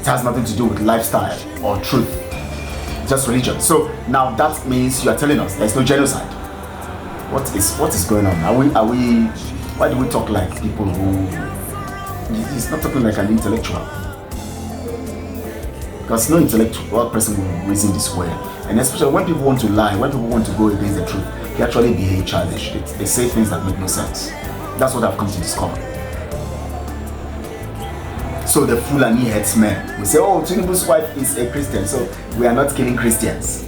It has nothing to do with lifestyle or truth, it's just religion. So now that means you are telling us there's no genocide. What is going on? Why do we talk like people who, it's not talking like an intellectual. Because no intellectual person will reason this way. And especially when people want to lie, when people want to go against the truth, they actually behave childish. They say things that make no sense. That's what I've come to discover. So the Fulani headsmen will say, oh, Tinubu's wife is a Christian, so we are not killing Christians.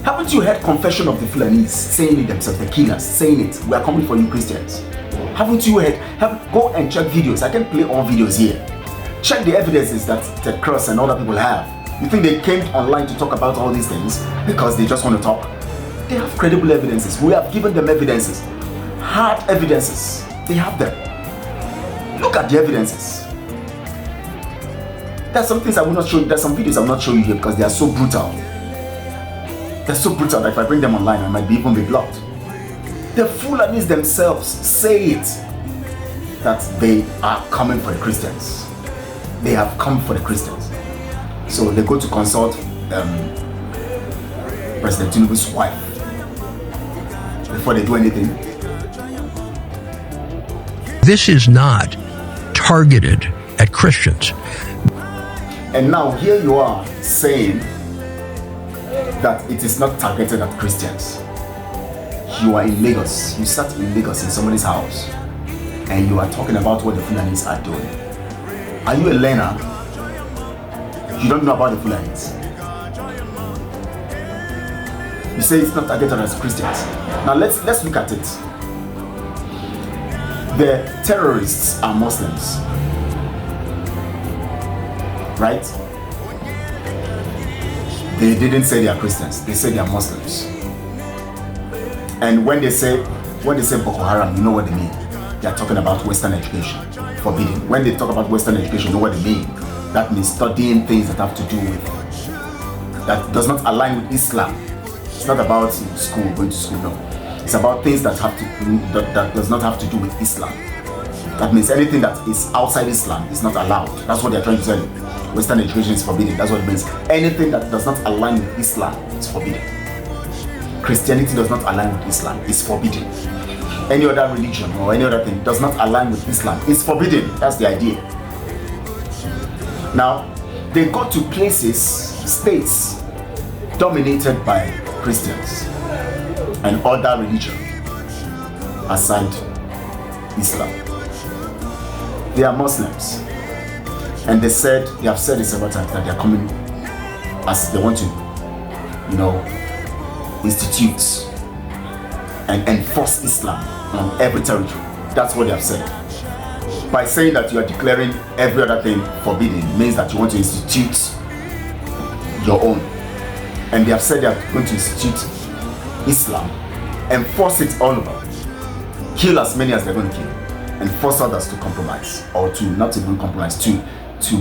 Haven't you heard confession of the Fulanis saying it themselves, the killers, saying it, we are coming for you Christians? Haven't you heard? Go and check videos. I can play all videos here. Check the evidences that Ted Cross and other people have. You think they came online to talk about all these things because they just want to talk? They have credible evidences. We have given them evidences. Hard evidences. They have them. Look at the evidences. There's some things I will not show you. There's some videos I will not show you here because they are so brutal. They're so brutal that if I bring them online, I might even be blocked. The Fulanis themselves say it, that they are coming for the Christians. They have come for the Christians. So they go to consult President Tinubu's wife before they do anything. This is not targeted at Christians. And now here you are saying that it is not targeted at Christians. You are in Lagos. You sat in Lagos in somebody's house and you are talking about what the Fulanis are doing. Are you a learner? You don't know about the Fulanis. You say it's not targeted as Christians. Now let's look at it. The terrorists are Muslims, right? They didn't say they are Christians. They say they are Muslims. And when they say Boko Haram, you know what they mean. They are talking about Western education, forbidden. When they talk about Western education, you know what they mean. That means studying things that have to do with, that does not align with Islam. It's not about school, going to school, no. It's about things that that does not have to do with Islam. That means anything that is outside Islam is not allowed. That's what they're trying to tell you. Western education is forbidden. That's what it means. Anything that does not align with Islam is forbidden. Christianity does not align with Islam. It's forbidden. Any other religion or any other thing does not align with Islam. It's forbidden. That's the idea. Now, they go to places, states dominated by Christians and other religion aside Islam. They are Muslims, and they have said it several times that they are coming as they want to, institute and enforce Islam on every territory. That's what they have said. By saying that you are declaring every other thing forbidden means that you want to institute your own. And they have said they are going to institute Islam, enforce it all over, kill as many as they're going to kill, and force others to compromise, or to not even compromise, to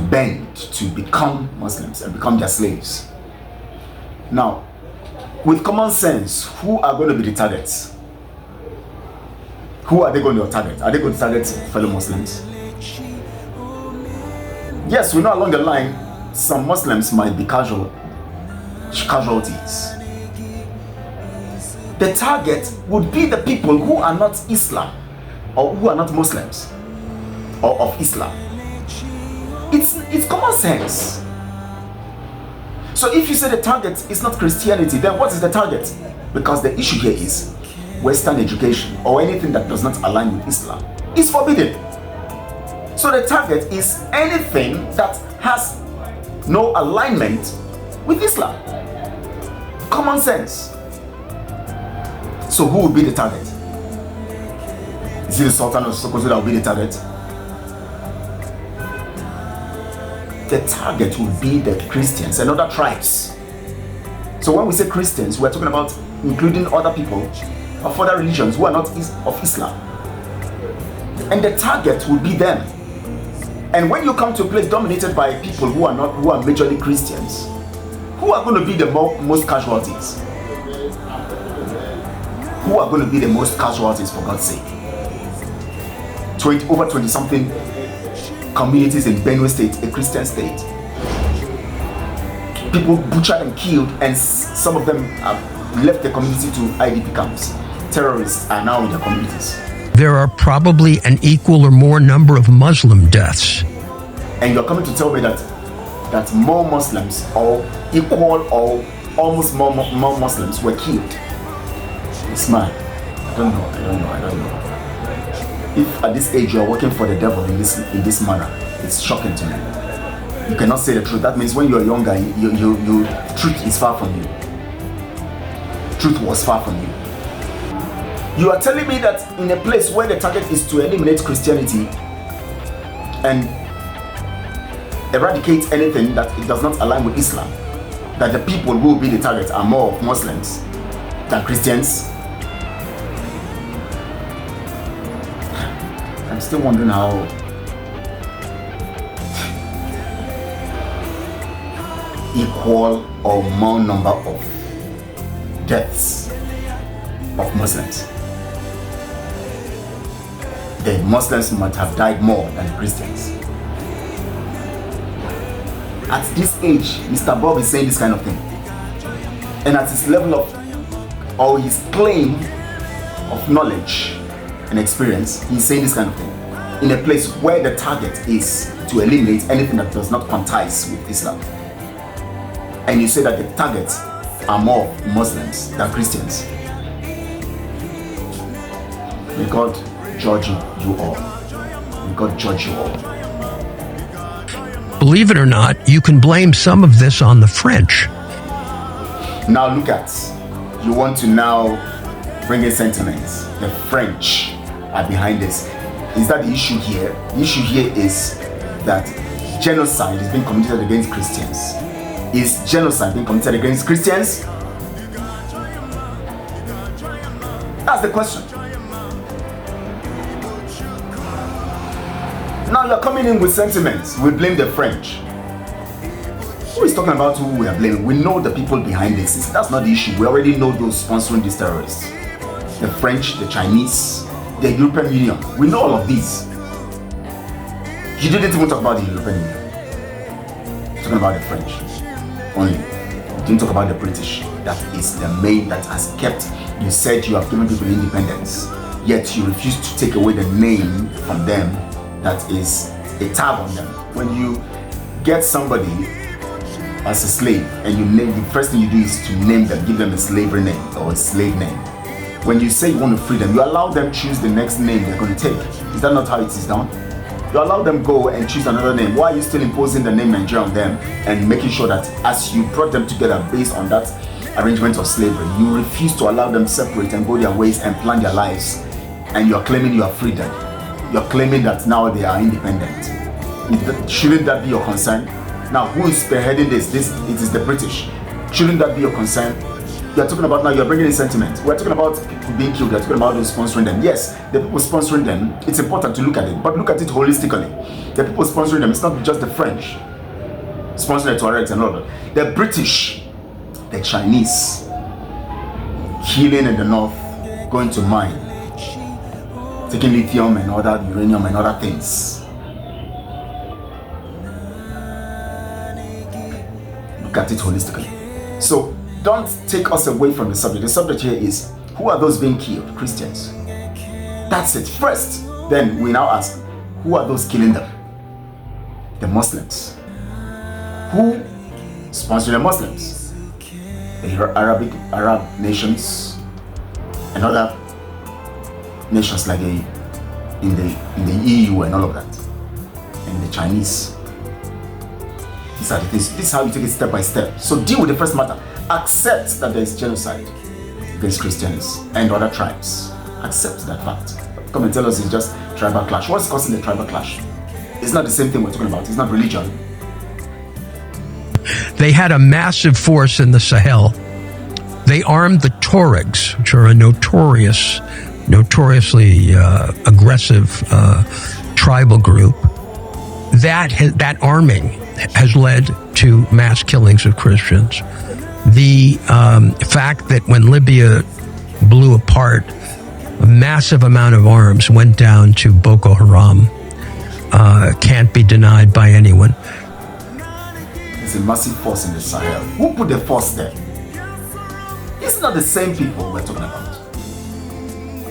bend, to become Muslims and become their slaves. Now, with common sense, who are going to be the targets? Who are they going to target? Are they going to target fellow Muslims? Yes, we know along the line, some Muslims might be casualties. The target would be the people who are not Islam, or who are not Muslims, or of Islam. It's common sense. So if you say the target is not Christianity, then what is the target? Because the issue here is, Western education or anything that does not align with Islam is forbidden. So the target is anything that has no alignment with Islam. Common sense. So who will be the target? Is it the Sultan of Sokoto that will be the target? The target will be the Christians and other tribes. So when we say Christians, we're talking about including other people of other religions who are not of Islam. And the target will be them. And when you come to a place dominated by people who are majorly Christians, who are going to be the most casualties? Who are going to be the most casualties, for God's sake? Over 20 something communities in Benue State, a Christian state. People butchered and killed, and some of them have left the community to IDP camps. Terrorists are now in the communities. There are probably an equal or more number of Muslim deaths. And you're coming to tell me that more Muslims, or equal or almost more Muslims were killed. It's mad. I don't know. If at this age you are working for the devil in this manner, it's shocking to me. You cannot say the truth. That means when you are younger, truth is far from you. Truth was far from you. You are telling me that in a place where the target is to eliminate Christianity and eradicate anything that it does not align with Islam, that the people who will be the target are more of Muslims than Christians? I'm still wondering how equal or more number of deaths of Muslims. The Muslims might have died more than the Christians. At this age, Mr. Bob is saying this kind of thing. And at his level of, or his claim of knowledge and experience, he's saying this kind of thing in a place where the target is to eliminate anything that does not contest with Islam. And you say that the targets are more Muslims than Christians. May God judge you all. May God judge you all. Believe it or not, you can blame some of this on the French. Now look at, you want to now bring in sentiments. The French are behind this. Is that the issue here? The issue here is that genocide is being committed against Christians. Is genocide being committed against Christians? That's the question. Now you're coming in with sentiments. We blame the French. Who is talking about who we are blaming? We know the people behind this. That's not the issue. We already know those sponsoring these terrorists. The French, the Chinese, the European Union. We know all of these. You didn't even talk about the European Union. You're talking about the French only. You didn't talk about the British. That is the main that has kept. You said you have given people independence, yet you refuse to take away the name from them. That is a tag on them. When you get somebody as a slave and you name, the first thing you do is to name them, give them a slavery name or a slave name. When you say you want to free them, you allow them choose the next name they're going to take. Is that not how it is done? You allow them go and choose another name. Why are you still imposing the name Nigeria on them and making sure that as you brought them together based on that arrangement of slavery, you refuse to allow them separate and go their ways and plan their lives, and you're claiming you are freedom? You're claiming that now they are independent. Shouldn't that be your concern? Now, who is spearheading this? It is the British. Shouldn't that be your concern? You're talking about now, you're bringing in sentiment. We're talking about people being killed. You're talking about those sponsoring them. Yes, the people sponsoring them, it's important to look at it, but look at it holistically. The people sponsoring them, it's not just the French sponsoring the Tuaregs and all that. The British, the Chinese, killing in the north, going to mine, taking lithium and other uranium and other things. Look at it holistically. So don't take us away from the subject. The subject here is, who are those being killed? Christians. That's it. First, then we now ask, who are those killing them? The Muslims. Who sponsor the Muslims? The Arab nations and other nations like in the EU and all of that, and the Chinese. This is how you take it step by step. So deal with the first matter. Accept that there is genocide against Christians and other tribes. Accept that fact. Come and tell us it's just tribal clash. What's causing the tribal clash? It's not the same thing we're talking about. It's not religion. They had a massive force in the Sahel. They armed the Tuaregs, which are a notoriously aggressive tribal group. That arming has led to mass killings of Christians. The fact that when Libya blew apart, a massive amount of arms went down to Boko Haram can't be denied by anyone. There's a massive force in the Sahel. Who put the force there? It's not the same people we're talking about.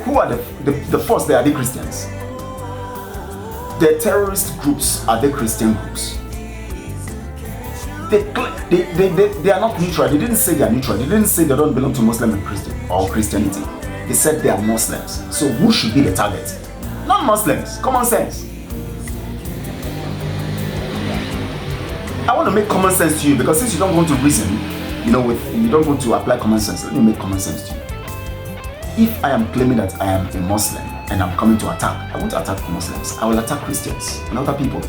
Who are the force there? Are they Christians? The terrorist groups are the Christian groups. They are not neutral. They didn't say they are neutral. They didn't say they don't belong to Muslim and Christian or Christianity. They said they are Muslims. So who should be the target? Not Muslims. Common sense. I want to make common sense to you, because since you don't want to reason, you don't want to apply common sense, let me make common sense to you. If I am claiming that I am a Muslim and I'm coming to attack, I won't attack Muslims. I will attack Christians and other people.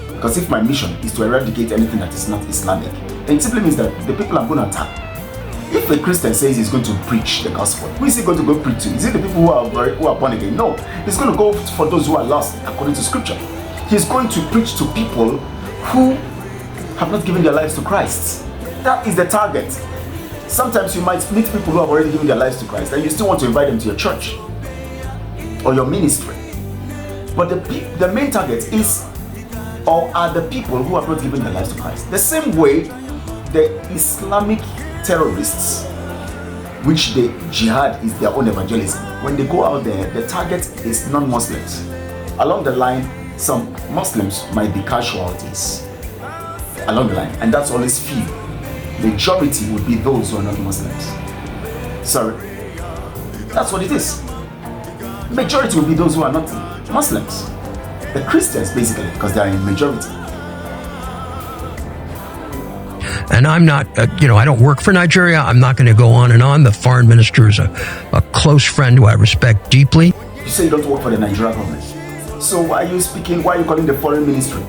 Because if my mission is to eradicate anything that is not Islamic, then it simply means that the people I'm going to attack. If a Christian says he's going to preach the gospel, who is he going to go preach to? Is it the people who are born again? No. He's going to go for those who are lost, according to scripture. He's going to preach to people who have not given their lives to Christ. That is the target. Sometimes you might meet people who have already given their lives to Christ and you still want to invite them to your church or your ministry. But the main target is, or are the people who have not given their lives to Christ. The same way the Islamic terrorists, which the jihad is their own evangelism, when they go out there, the target is non-Muslims. Along the line, some Muslims might be casualties along the line, and that's always few. Majority would be those who are not Muslims. Sorry, that's what it is. Majority will be those who are not Muslims. The Christians, basically, because they are in majority. And I'm not, I don't work for Nigeria. I'm not going to go on and on. The foreign minister is a close friend who I respect deeply. You say you don't work for the Nigerian government. So why are you calling the foreign ministry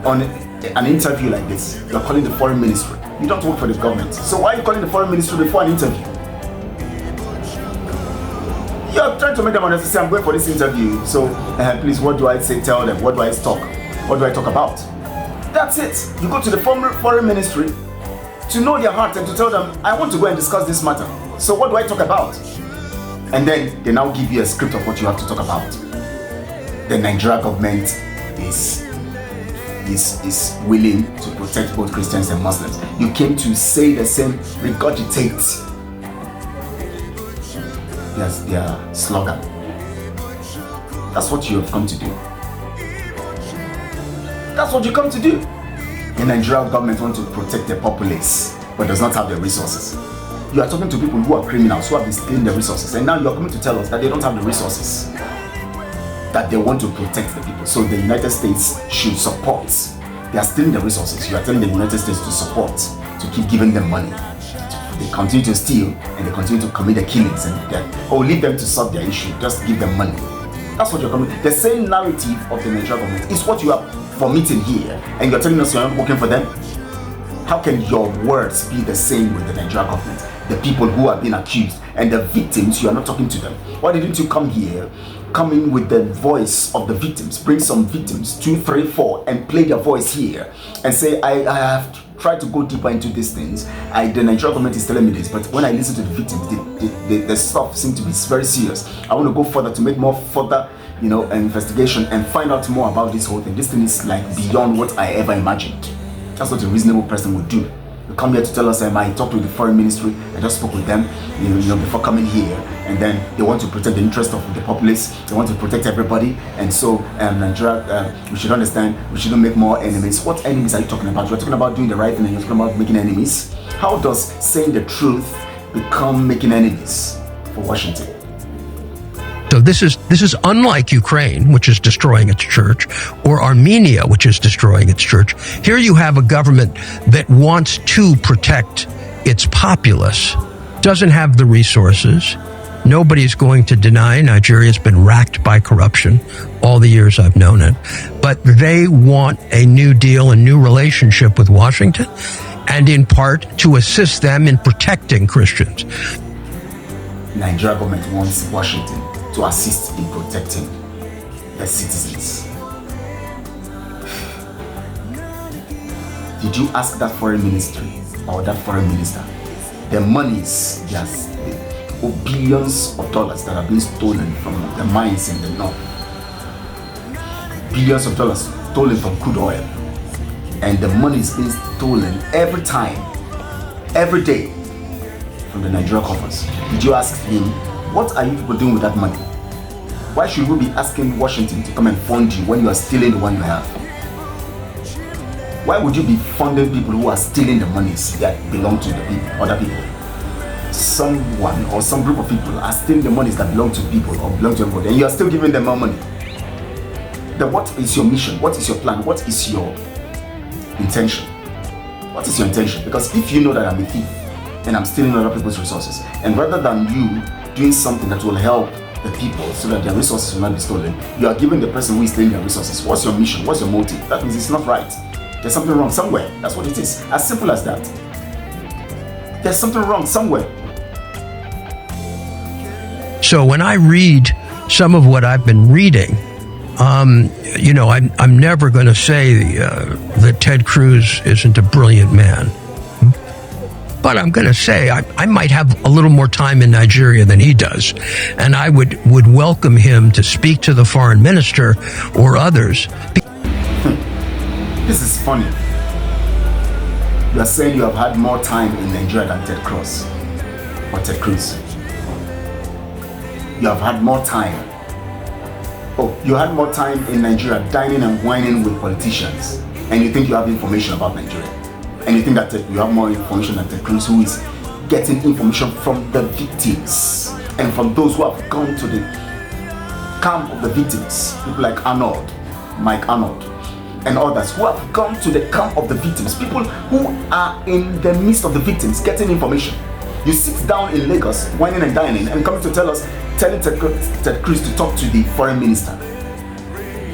on an interview like this? You're calling the foreign ministry. You don't work for the government. So why are you calling the foreign ministry before an interview? You're trying to make them understand, say, I'm going for this interview. So please, what do I say? Tell them. What do I talk? What do I talk about? That's it. You go to the foreign ministry to know their heart and to tell them, I want to go and discuss this matter. So what do I talk about? And then they now give you a script of what you have to talk about. The Nigerian government is willing to protect both Christians and Muslims. You came to say the same, regurgitate their slogan. That's what you have come to do. That's what you come to do. The Nigerian government wants to protect the populace, but does not have the resources. You are talking to people who are criminals, who have been stealing the resources, and now you are coming to tell us that they don't have the resources, that they want to protect the people. So the United States should support. They are stealing the resources. You are telling the United States to support, to keep giving them money. They continue to steal and they continue to commit the killings, and leave them to solve their issue. Just give them money. That's what you're coming. The same narrative of the Nigerian government is what you are vomiting here, and you're telling us you're not working for them. How can your words be the same with the Nigerian government? The people who are being accused and the victims, you are not talking to them. Why didn't you come here, come in with the voice of the victims, bring some victims, 2, 3, 4, and play their voice here and say, I have tried to go deeper into these things. The Nigerian government is telling me this, but when I listen to the victims, the stuff seems to be very serious. I want to go further to make more further investigation and find out more about this whole thing. This thing is like beyond what I ever imagined. That's what a reasonable person would do. You come here to tell us, I talked with the foreign ministry, I just spoke with them, before coming here, and then they want to protect the interest of the populace, they want to protect everybody, and so Nigeria, we should understand, we shouldn't make more enemies. What enemies are you talking about? You're talking about doing the right thing and you're talking about making enemies. How does saying the truth become making enemies for Washington? So this is unlike Ukraine, which is destroying its church, or Armenia, which is destroying its church. Here you have a government that wants to protect its populace, doesn't have the resources. Nobody's going to deny Nigeria's been racked by corruption all the years I've known it. But they want a new deal, a new relationship with Washington, and in part to assist them in protecting Christians. Nigeria government wants Washington to assist in protecting their citizens. Did you ask that foreign ministry or that foreign minister? The monies, just billions of dollars that are being stolen from the mines in the north, billions of dollars stolen from crude oil, and the money is being stolen every time, every day from the Nigeria coffers. Did you ask him, what are you people doing with that money? Why should we be asking Washington to come and fund you when you are stealing the one you have? Why would you be funding people who are stealing the monies that belong to the people, other people? Someone or some group of people are stealing the monies that belong to people or belong to everybody, and you are still giving them more money. Then what is your mission? What is your plan? What is your intention? What is your intention? Because if you know that I'm a thief and I'm stealing other people's resources, and rather than you doing something that will help the people so that their resources will not be stolen, you are giving the person who is stealing their resources. What's your mission? What's your motive? That means it's not right. There's something wrong somewhere. That's what it is. As simple as that. There's something wrong somewhere. So when I read some of what I've been reading, I'm never going to say that Ted Cruz isn't a brilliant man. But I'm going to say I might have a little more time in Nigeria than he does. And I would welcome him to speak to the foreign minister or others. This is funny. You are saying you have had more time in Nigeria than Ted Cruz or Ted Cruz. You have had more time. Oh, you had more time in Nigeria dining and whining with politicians, and you think you have information about Nigeria, and you think that you have more information than Ted Cruz, who is getting information from the victims and from those who have gone to the camp of the victims, people like Mike Arnold, and others who have gone to the camp of the victims, people who are in the midst of the victims getting information. You sit down in Lagos, whining and dining, and coming to telling Ted Cruz to talk to the foreign minister.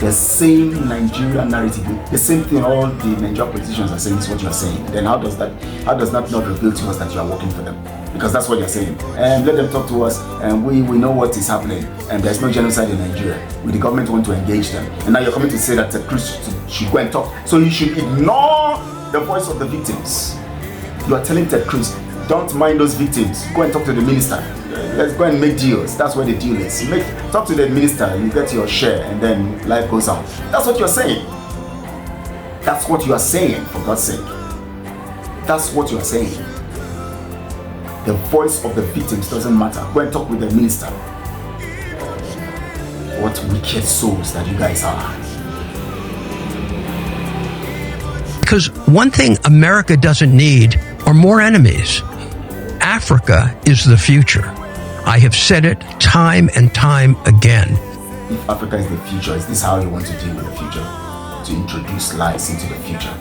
The same Nigerian narrative, the same thing all the Nigerian politicians are saying is what you are saying. Then how does that not reveal to us that you are working for them? Because that's what they are saying. And let them talk to us, and we know what is happening. And there's no genocide in Nigeria. The government want to engage them. And now you're coming to say that Ted Cruz should go and talk. So you should ignore the voice of the victims. You are telling Ted Cruz, don't mind those victims. Go and talk to the minister. Let's go and make deals. That's where the deal is. Talk to the minister, you get your share, and then life goes on. That's what you're saying. That's what you are saying, for God's sake. That's what you are saying. The voice of the victims doesn't matter. Go and talk with the minister. What wicked souls that you guys are. Because one thing America doesn't need are more enemies. Africa is the future. I have said it time and time again. If Africa is the future, is this how you want to deal with the future? To introduce lies into the future,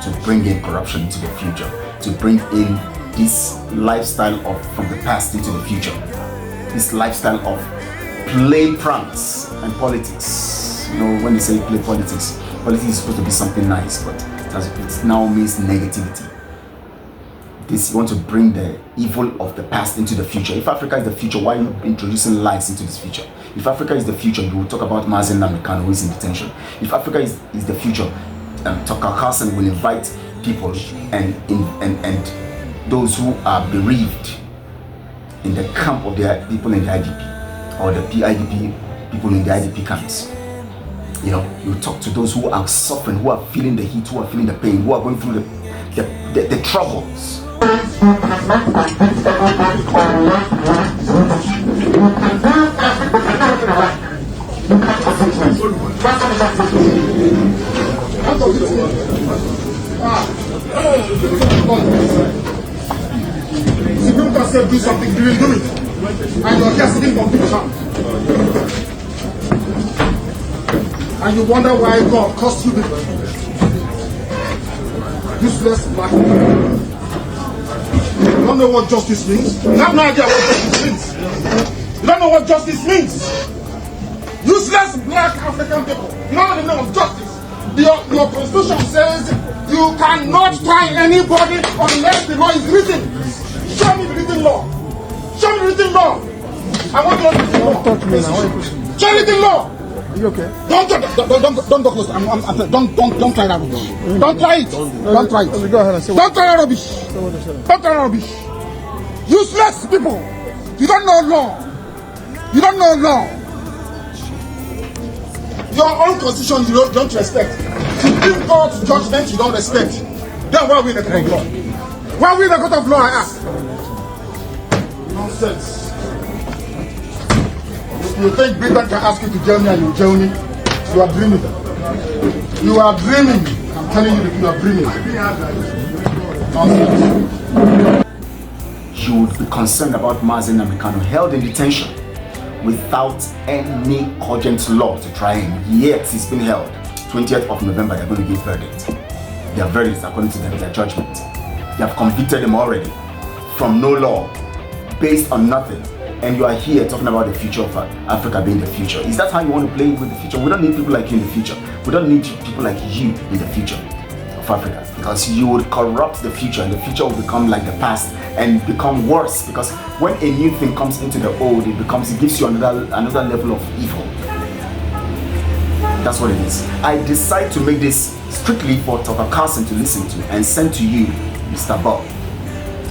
to bring in corruption into the future, to bring in this lifestyle from the past into the future, this lifestyle of play pranks and politics. You know, when they say play politics is supposed to be something nice, but it now means negativity. You want to bring the evil of the past into the future. If Africa is the future, why are you introducing lies into this future? If Africa is the future, you will talk about Mazen Namdekan, who is in detention. If Africa is the future, Carlson will invite people and those who are bereaved in the camp of the people in the IDP, or the PIDP people in the IDP camps. You know, you talk to those who are suffering, who are feeling the heat, who are feeling the pain, who are going through the troubles. If you don't do something, you will do it. And you're just sitting on the And you wonder why God cost you people. Useless black people. You don't know what justice means. You have no idea what justice means. You don't know what justice means. Useless black African people. You don't know the meaning of justice. Your constitution says you cannot try anybody unless the law is written. Show me the written law. Show me the written law. I want you to written law. Don't touch me now. Show me the written law. Are you okay? Don't go close. Don't try that rubbish. Don't try it. Don't try it. Go ahead and say. Don't try that rubbish. Don't try that rubbish. Useless people. You don't know law. You don't know law. Your own constitution you don't respect. Supreme Court judgment you don't respect. Then why are we in the court of law? Why are we in the court of law, I ask? Nonsense. If you think Britain can ask you to jail me and you jail me, you are dreaming. You are dreaming. I'm telling you that you are dreaming. Nonsense. You would be concerned about Mazen Namikano held in detention without any cogent law to try him. Yet he's been held. 20th of November, they're going to give verdict. Their verdict, according to them, their judgment. They have convicted him already from no law, based on nothing. And you are here talking about the future of Africa being the future. Is that how you want to play with the future? We don't need people like you in the future. We don't need people like you in the future of Africa, because you would corrupt the future and the future will become like the past and become worse, because when a new thing comes into the old, it gives you another level of evil. That's what it is. I decide to make this strictly for Tucker Carlson to listen to and send to you, Mr. Bob,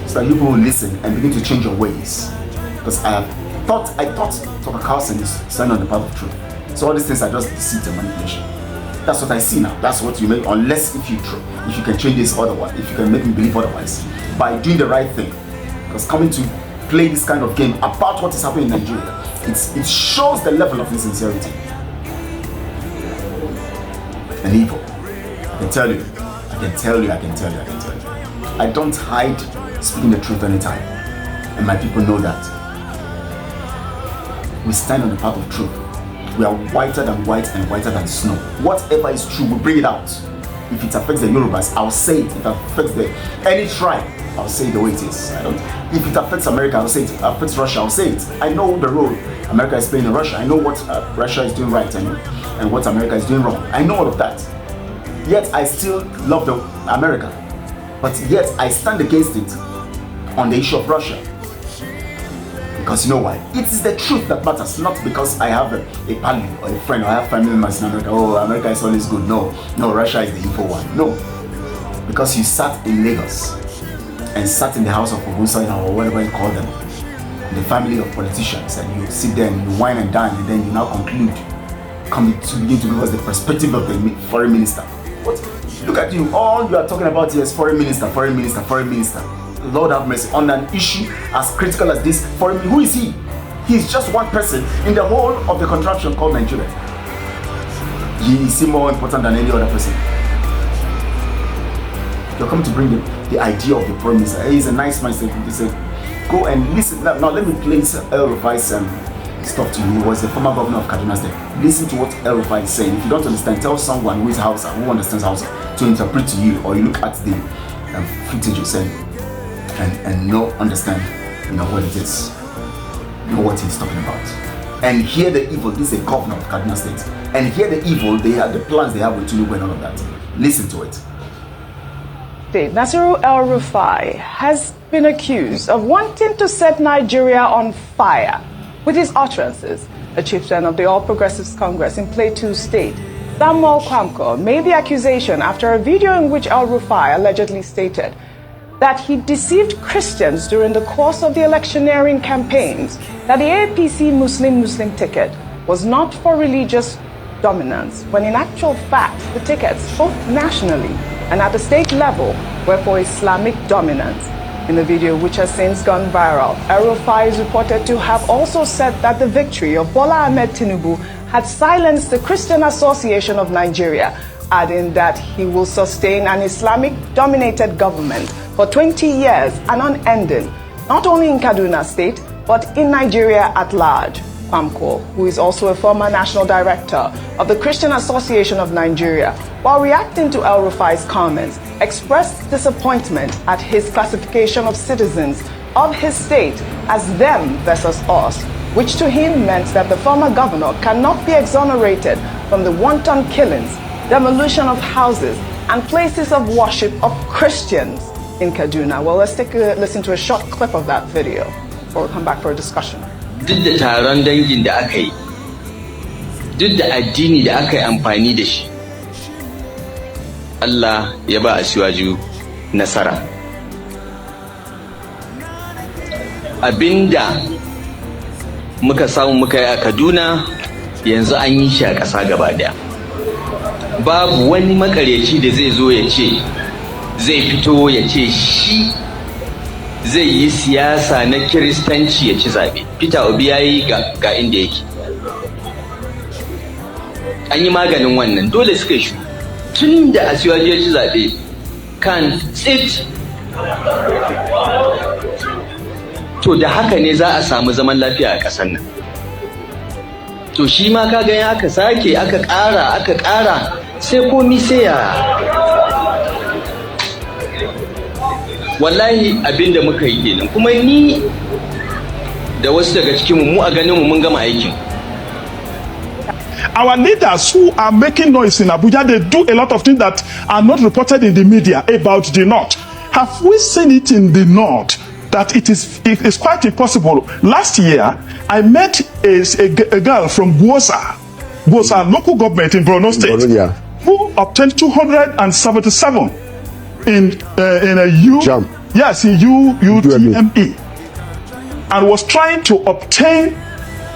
so that you will listen and begin to change your ways. Because I thought Tucker Carlson is standing on the path of truth. So all these things are just deceit and manipulation. That's what I see now. That's what you make, unless if you can change this otherwise, if you can make me believe otherwise, by doing the right thing. Because coming to play this kind of game about what is happening in Nigeria, it shows the level of insincerity and evil. I can tell you. I don't hide speaking the truth anytime. And my people know that. We stand on the path of truth. We are whiter than white and whiter than snow. Whatever is true, we bring it out. If it affects the Yorubas, I'll say it. If it affects any tribe, I'll say it the way it is. If it affects America, I'll say it. If it affects Russia, I'll say it. I know the role America is playing in Russia. I know what Russia is doing right and what America is doing wrong. I know all of that. Yet I still love America. But yet I stand against it on the issue of Russia. Because you know why? It is the truth that matters, not because I have a pal or a friend or I have family members in America. Oh, America is always good. No, Russia is the evil one. No. Because you sat in Lagos and sat in the house of Ogunsa or whatever you call them, the family of politicians, and you sit there and you wine and dine, and then you now conclude, begin to give us the perspective of the foreign minister. What? Look at you, all you are talking about here is foreign minister. Lord have mercy, on an issue as critical as this. Who is he? He's just one person in the whole of the contraption called Nigeria. He is more important than any other person. You're coming to bring the idea of the prime minister. He's a nice man. He said, go and listen. Now let me play El Rufai's stuff to you. He was the former governor of Kaduna State. Listen to what El Rufai is saying. If you don't understand, tell someone who is Hausa, who understands Hausa, to interpret to you, or you look at the footage you send and understand, what it is, what he's talking about, and hear the evil. This is a governor of Kaduna State, and hear the evil they have, the plans they have with Tinubu and all of that. Listen to it. Nasiru El Rufai has been accused of wanting to set Nigeria on fire with his utterances. The chieftain of the All Progressives Congress in Plateau State, Samuel Kwamko, made the accusation after a video in which El Rufai allegedly stated that he deceived Christians during the course of the electioneering campaigns, that the APC Muslim ticket was not for religious dominance, when in actual fact the tickets, both nationally and at the state level, were for Islamic dominance. In the video, which has since gone viral, El Rufai is reported to have also said that the victory of Bola Ahmed Tinubu had silenced the Christian Association of Nigeria, adding that he will sustain an Islamic-dominated government for 20 years and unending, not only in Kaduna State, but in Nigeria at large. Kwamko, who is also a former national director of the Christian Association of Nigeria, while reacting to El Rufai's comments, expressed disappointment at his classification of citizens of his state as them versus us, which to him meant that the former governor cannot be exonerated from the wanton killings, demolition of houses, and places of worship of Christians in Kaduna. Well, let's take a listen to a short clip of that video before we come back for a discussion. Duk da taron dangin da aka yi, duk da addini da aka yi amfani da shi, Allah ya ba Asiwaju nasara. Abinda muka samu muka yi a Kaduna yanzu an yi shi a ƙasa gaba daya. Babu wani makaryaci da zai zo ya ce, zai fito ya ce shi zai yi siyasa na Kiristanci ya ci zaɓe. Peter Obi ya yi ga inda yake. An yi maganin wannan, dole suka yi tun da Asiwaju ya ci zaɓe kan tsit. To da haka ne za a samu zaman lafiya a ƙasar nan. To shi ma ka gani aka sake aka ƙara sai komi sai ya. Wallahi abinda muka yi kenan, kuma ni da wasu daga cikin mu a ganin mu mun gama aikin. Our leaders who are making noise in Abuja, they do a lot of things that are not reported in the media about the North. Have we seen it in the North that it is quite impossible? Last year, I met a girl from Gwoza local government in Borno State, who obtained 277 in a UTME, and was trying to obtain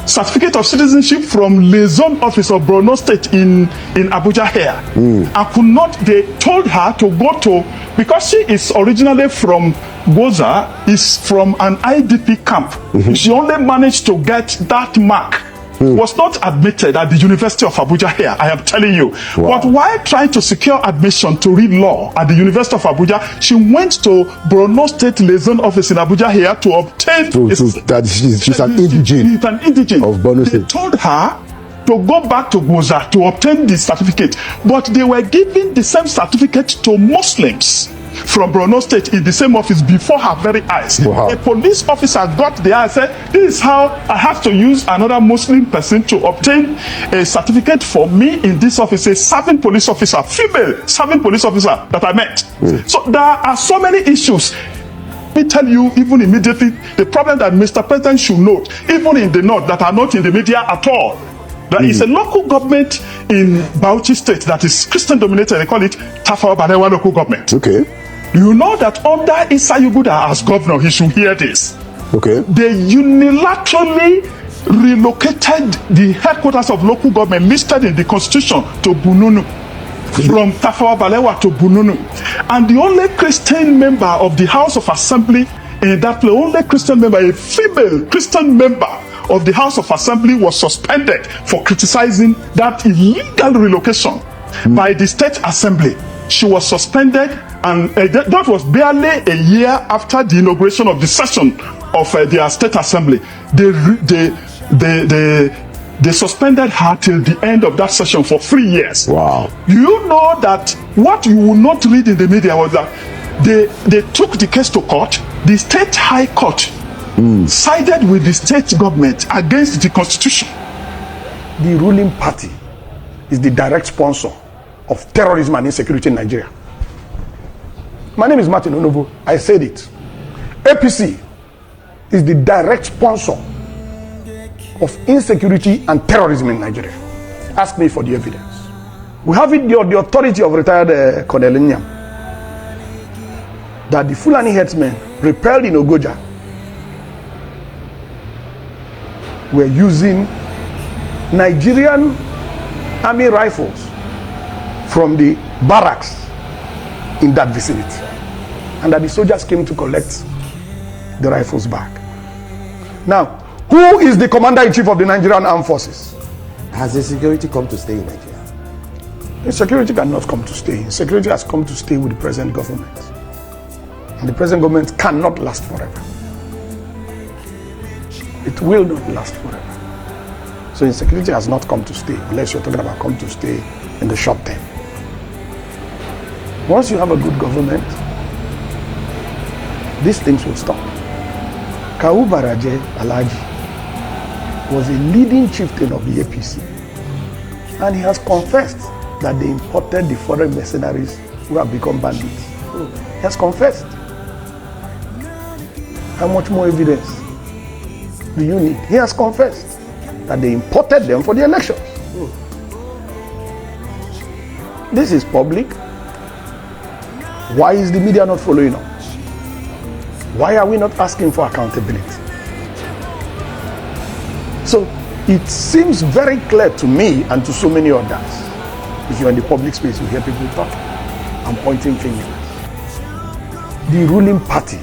certificate of citizenship from liaison office of Borno State in Abuja here. And could not. They told her to go to, because she is originally from Gwoza, is from an IDP camp. She only managed to get that mark. Was not admitted at the University of Abuja here, I am telling you. Wow. But while trying to secure admission to read law at the University of Abuja, she went to Borno State Liaison Office in Abuja here to obtain... that she's an indigent. An indigent of Borno State. They told her to go back to Gwoza to obtain the certificate, but they were giving the same certificate to Muslims from Borno State in the same office before her very eyes. Wow. A police officer got there and said, this is how I have to use another Muslim person to obtain a certificate for me in this office. A serving police officer, female serving police officer that I met. So there are so many issues. Let me tell you, even immediately, the problem that Mr. President should note, even in the North, that are not in the media at all. There is a local government in Bauchi State that is Christian dominated. They call it Tafawa Balewa local government. Okay. You know that under Issa Yuguda as governor, he should hear this. Okay. They unilaterally relocated the headquarters of local government listed in the constitution to Bununu. From Tafawa Balewa to Bununu. And the only Christian member of the House of Assembly in that place, only Christian member, a female Christian member of the House of Assembly, was suspended for criticizing that illegal relocation by the State Assembly. She was suspended, and that was barely a year after the inauguration of the session of their State Assembly. They suspended her till the end of that session for 3 years. Wow. You know that what you will not read in the media was that they took the case to court. The State High Court sided with the state government against the Constitution. The ruling party is the direct sponsor of terrorism and insecurity in Nigeria. My name is Martin Onovo. I said it. APC is the direct sponsor of insecurity and terrorism in Nigeria. Ask me for the evidence. We have it, the authority of retired Colonel Nyam, that the Fulani headsmen repelled in Ogoja were using Nigerian army rifles from the barracks in that vicinity, and that the soldiers came to collect the rifles back. Now, who is the commander-in-chief of the Nigerian Armed Forces? Has the security come to stay in Nigeria? The security cannot come to stay. Security has come to stay with the present government. And the present government cannot last forever. It will not last forever. So insecurity has not come to stay, unless you're talking about come to stay in the short term. Once you have a good government, these things will stop. Kawu Baraje Alhaji was a leading chieftain of the APC, and he has confessed that they imported the foreign mercenaries who have become bandits. He has confessed. How much more evidence do you need? He has confessed that they imported them for the elections. This is public. Why is the media not following up? Why are we not asking for accountability? So it seems very clear to me and to so many others. If you're in the public space, you hear people talking and pointing fingers. The ruling party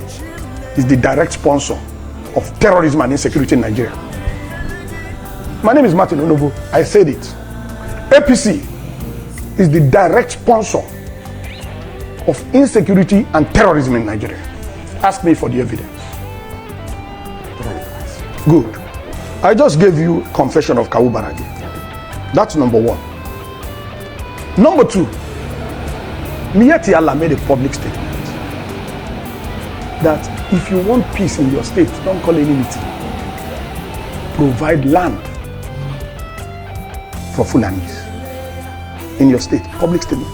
is the direct sponsor of terrorism and insecurity in Nigeria. My name is Martin Onovo. I said it. APC is the direct sponsor of insecurity and terrorism in Nigeria. Ask me for the evidence. Good. I just gave you confession of Kawu Baraje. That's number one. Number two, Miyetti Allah made a public statement that if you want peace in your state, don't call any meeting. Provide land for Fulanis in your state. Public statement.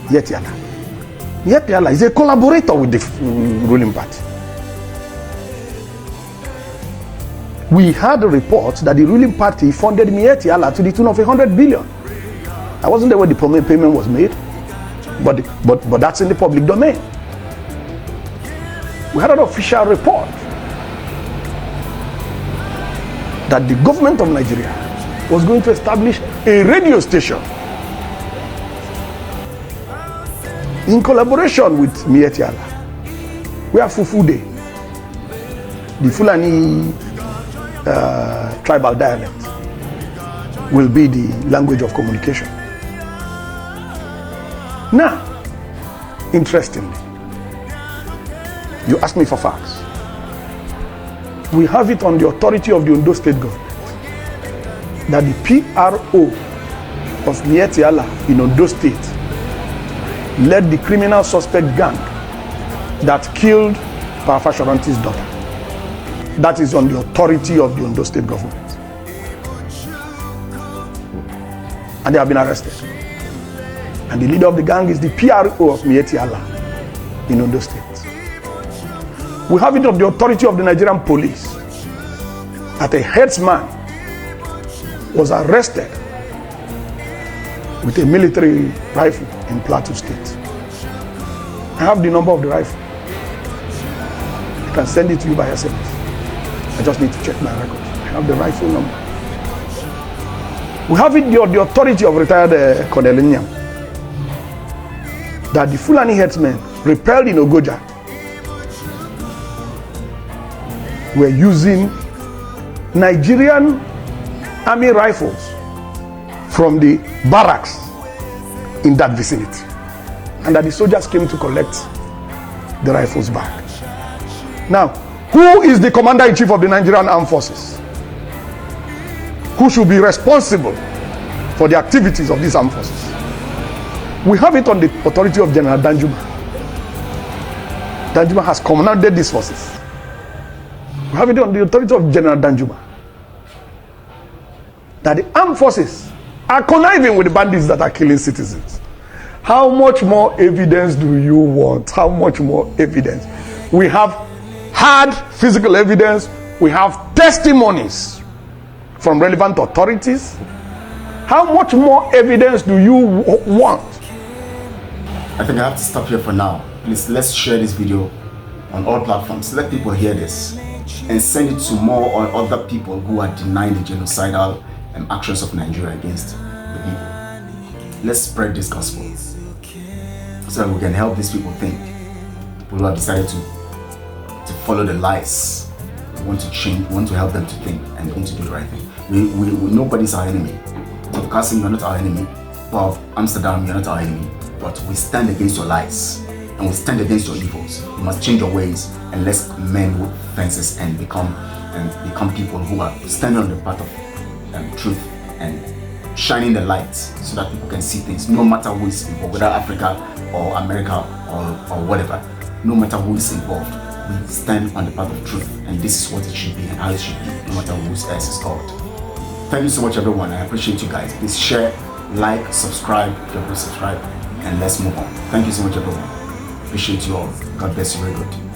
Miyetti Allah. Miyetti Allah is a collaborator with the ruling party. We had a report that the ruling party funded Miyetti Allah to the tune of 100 billion. I wasn't there when the payment was made, but that's in the public domain. We had an official report that the government of Nigeria was going to establish a radio station in collaboration with Miyetti Allah, where Fufude, the Fulani tribal dialect, will be the language of communication. Now, interestingly, you ask me for facts. We have it on the authority of the Ondo State government that the PRO of Miyetti Allah in Ondo State led the criminal suspect gang that killed Papa Sharanti's daughter. That is on the authority of the Ondo State government. And they have been arrested. And the leader of the gang is the PRO of Miyetti Allah in Ondo State. We have it on the authority of the Nigerian police that a headsman was arrested with a military rifle in Plateau State. I have the number of the rifle. I can send it to you by SMS. I just need to check my records. I have the rifle number. We have it on the authority of retired Colonel Nyam that the Fulani headsmen repelled in Ogoja were using Nigerian army rifles from the barracks in that vicinity, and that the soldiers came to collect the rifles back. Now, who is the commander-in-chief of the Nigerian Armed Forces? Who should be responsible for the activities of these armed forces? We have it on the authority of General Danjuma. Danjuma has commanded these forces. We have it on the authority of General Danjuma that the armed forces are conniving with the bandits that are killing citizens. How much more evidence do you want? How much more evidence? We have hard physical evidence. We have testimonies from relevant authorities. How much more evidence do you want? I think I have to stop here for now. Please, let's share this video on all platforms. Let people hear this and send it to more or other people who are denying the genocidal actions of Nigeria against the people. Let's spread this gospel so that we can help these people think. People who have decided to follow the lies. We want to change, we want to help them to think and want to do the right thing. Nobody's our enemy. So Carlson, you're not our enemy. Of Amsterdam, you're not our enemy. But we stand against your lies and we stand against your evils. You must change your ways and let's mend with fences and become and become people who are standing on the path of truth and shining the light so that people can see things, no matter who is involved, whether Africa or America or whatever, no matter who is involved, we stand on the path of truth, and this is what it should be and how it should be, no matter who else is called. Thank you so much, everyone. I appreciate you guys. Please share, like, subscribe if you're not subscribed, and let's move on. Thank you so much, everyone. Appreciate you all. God bless you very good.